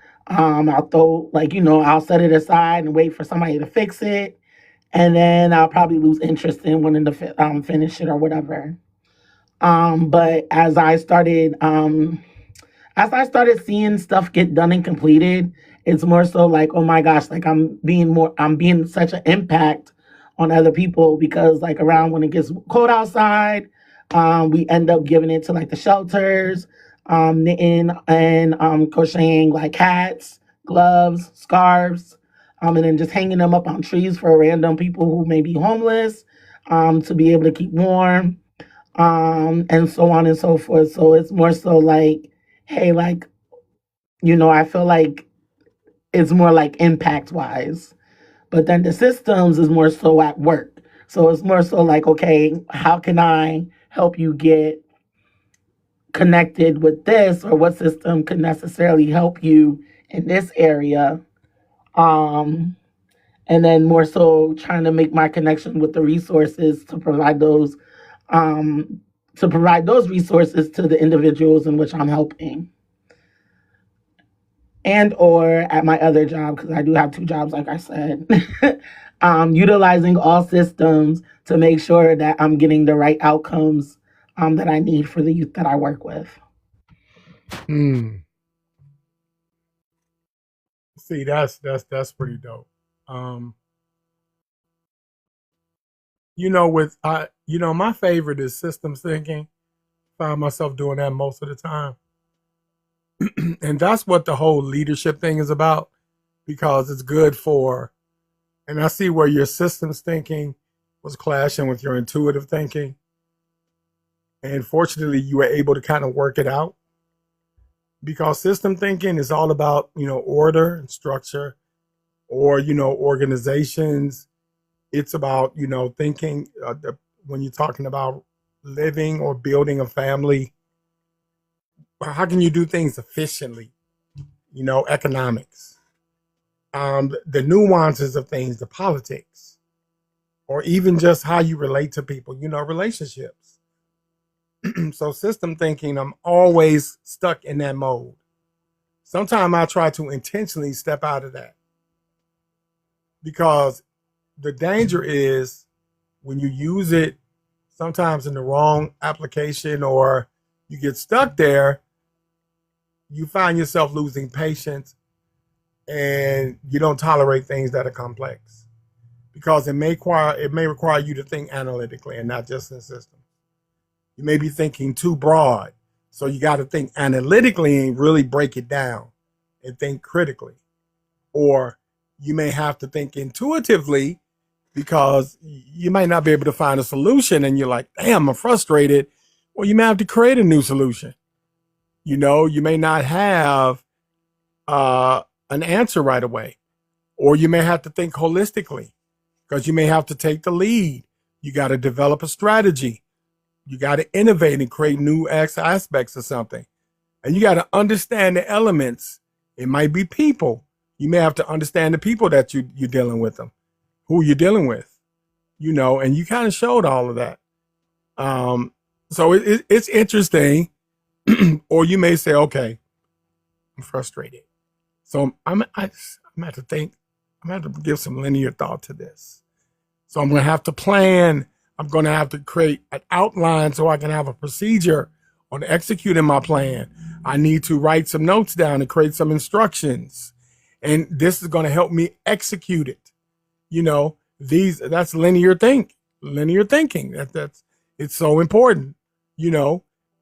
I'll throw, like, I'll set it aside and wait for somebody to fix it. And then I'll probably lose interest in wanting to finish it or whatever. But as I started seeing stuff get done and completed, it's more so like, oh my gosh, like I'm being such an impact on other people because like around when it gets cold outside, We end up giving it to like the shelters, knitting and crocheting like hats, gloves, scarves, and then just hanging them up on trees for random people who may be homeless, to be able to keep warm, and so on and so forth. So it's more so like, hey, like, I feel like it's more like impact wise. But then the systems is more so at work. So it's more so like, okay, how can I help you get connected with this, or what system can necessarily help you in this area? Um, and then more so trying to make my connection with the resources um, to provide those resources to the individuals in which I'm helping. And or at my other job, because I do have two jobs, like I said, utilizing all systems to make sure that I'm getting the right outcomes that I need for the youth that I work with. See, that's pretty dope. Um, my favorite is systems thinking. Find myself doing that most of the time. And that's what the whole leadership thing is about, because it's good for, and I see where your systems thinking was clashing with your intuitive thinking. And fortunately, you were able to kind of work it out, because system thinking is all about, order and structure, or, organizations. It's about, thinking when you're talking about living or building a family, how can you do things efficiently? Economics, the nuances of things, the politics, or even just how you relate to people, relationships. So system thinking, I'm always stuck in that mode. Sometimes I try to intentionally step out of that, because the danger is when you use it sometimes in the wrong application, or you get stuck there, you find yourself losing patience, and you don't tolerate things that are complex, because it may require you to think analytically and not just in systems. You may be thinking too broad, so you got to think analytically and really break it down and think critically. Or you may have to think intuitively, because you might not be able to find a solution and you're like, damn, I'm frustrated. Well, you may have to create a new solution. You may not have an answer right away, or you may have to think holistically, because you may have to take the lead. You got to develop a strategy. You got to innovate and create new aspects of something. And you got to understand the elements. It might be people. You may have to understand the people that you're dealing with, them, who you're dealing with, and you kind of showed all of that. So it's interesting. Or you may say, okay, I'm frustrated. So I'm going to have to think, I'm going to have to give some linear thought to this. So I'm going to have to plan. I'm going to have to create an outline so I can have a procedure on executing my plan. I need to write some notes down and create some instructions. And this is going to help me execute it. That's linear thinking. That's it's so important,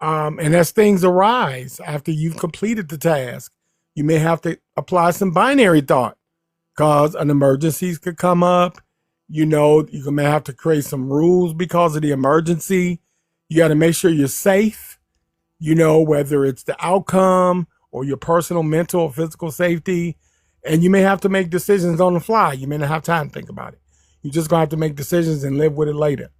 and as things arise after you've completed the task, you may have to apply some binary thought, because an emergency could come up. You may have to create some rules because of the emergency. You got to make sure you're safe, whether it's the outcome or your personal, mental, or physical safety. And you may have to make decisions on the fly. You may not have time to think about it. You're just going to have to make decisions and live with it later.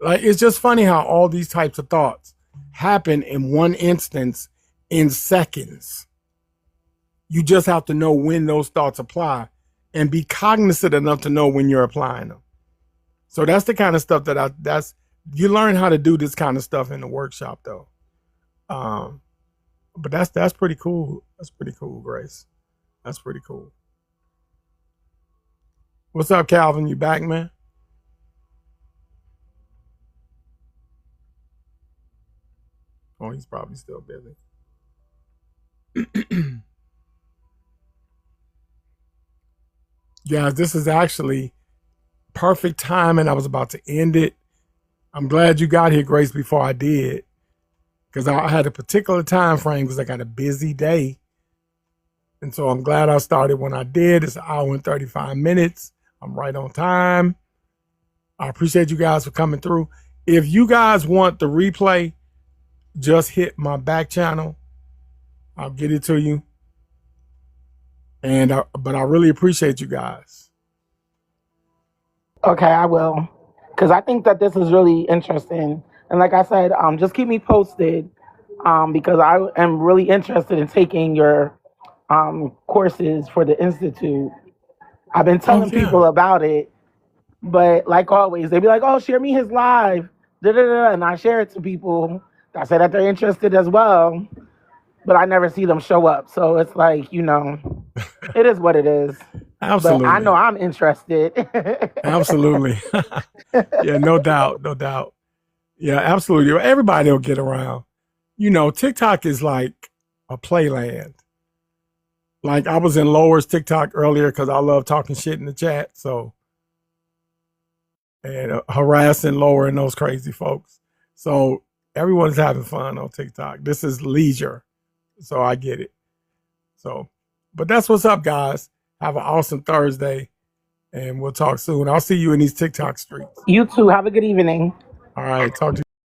Like, it's just funny how all these types of thoughts happen in one instance in seconds. You just have to know when those thoughts apply and be cognizant enough to know when you're applying them. So that's the kind of stuff you learn how to do this kind of stuff in the workshop, though. But that's pretty cool. That's pretty cool, Grace. That's pretty cool. What's up, Calvin? You back, man? Oh, he's probably still busy. Yeah, this is actually perfect timing. I was about to end it. I'm glad you got here, Grace, before I did, because I had a particular time frame because I got a busy day. And so I'm glad I started when I did. It's an hour and 35 minutes. I'm right on time. I appreciate you guys for coming through. If you guys want the replay, just hit my back channel. I'll get it to you. But I really appreciate you guys. Okay, I will. Because I think that this is really interesting. And like I said, just keep me posted because I am really interested in taking your courses for the Institute. I've been telling people about it, but like always, they be like, oh, share me his live. Da-da-da. And I share it to people that say that they're interested as well, but I never see them show up. So it's like, it is what it is. Absolutely. But I know I'm interested. Absolutely. Yeah, no doubt. No doubt. Yeah, absolutely. Everybody will get around. TikTok is like a playland. Like I was in Lower's TikTok earlier because I love talking shit in the chat. And harassing Lower and those crazy folks. So everyone's having fun on TikTok. This is leisure. So I get it. But that's what's up, guys. Have an awesome Thursday. And we'll talk soon. I'll see you in these TikTok streets. You too. Have a good evening. All right. Talk to you.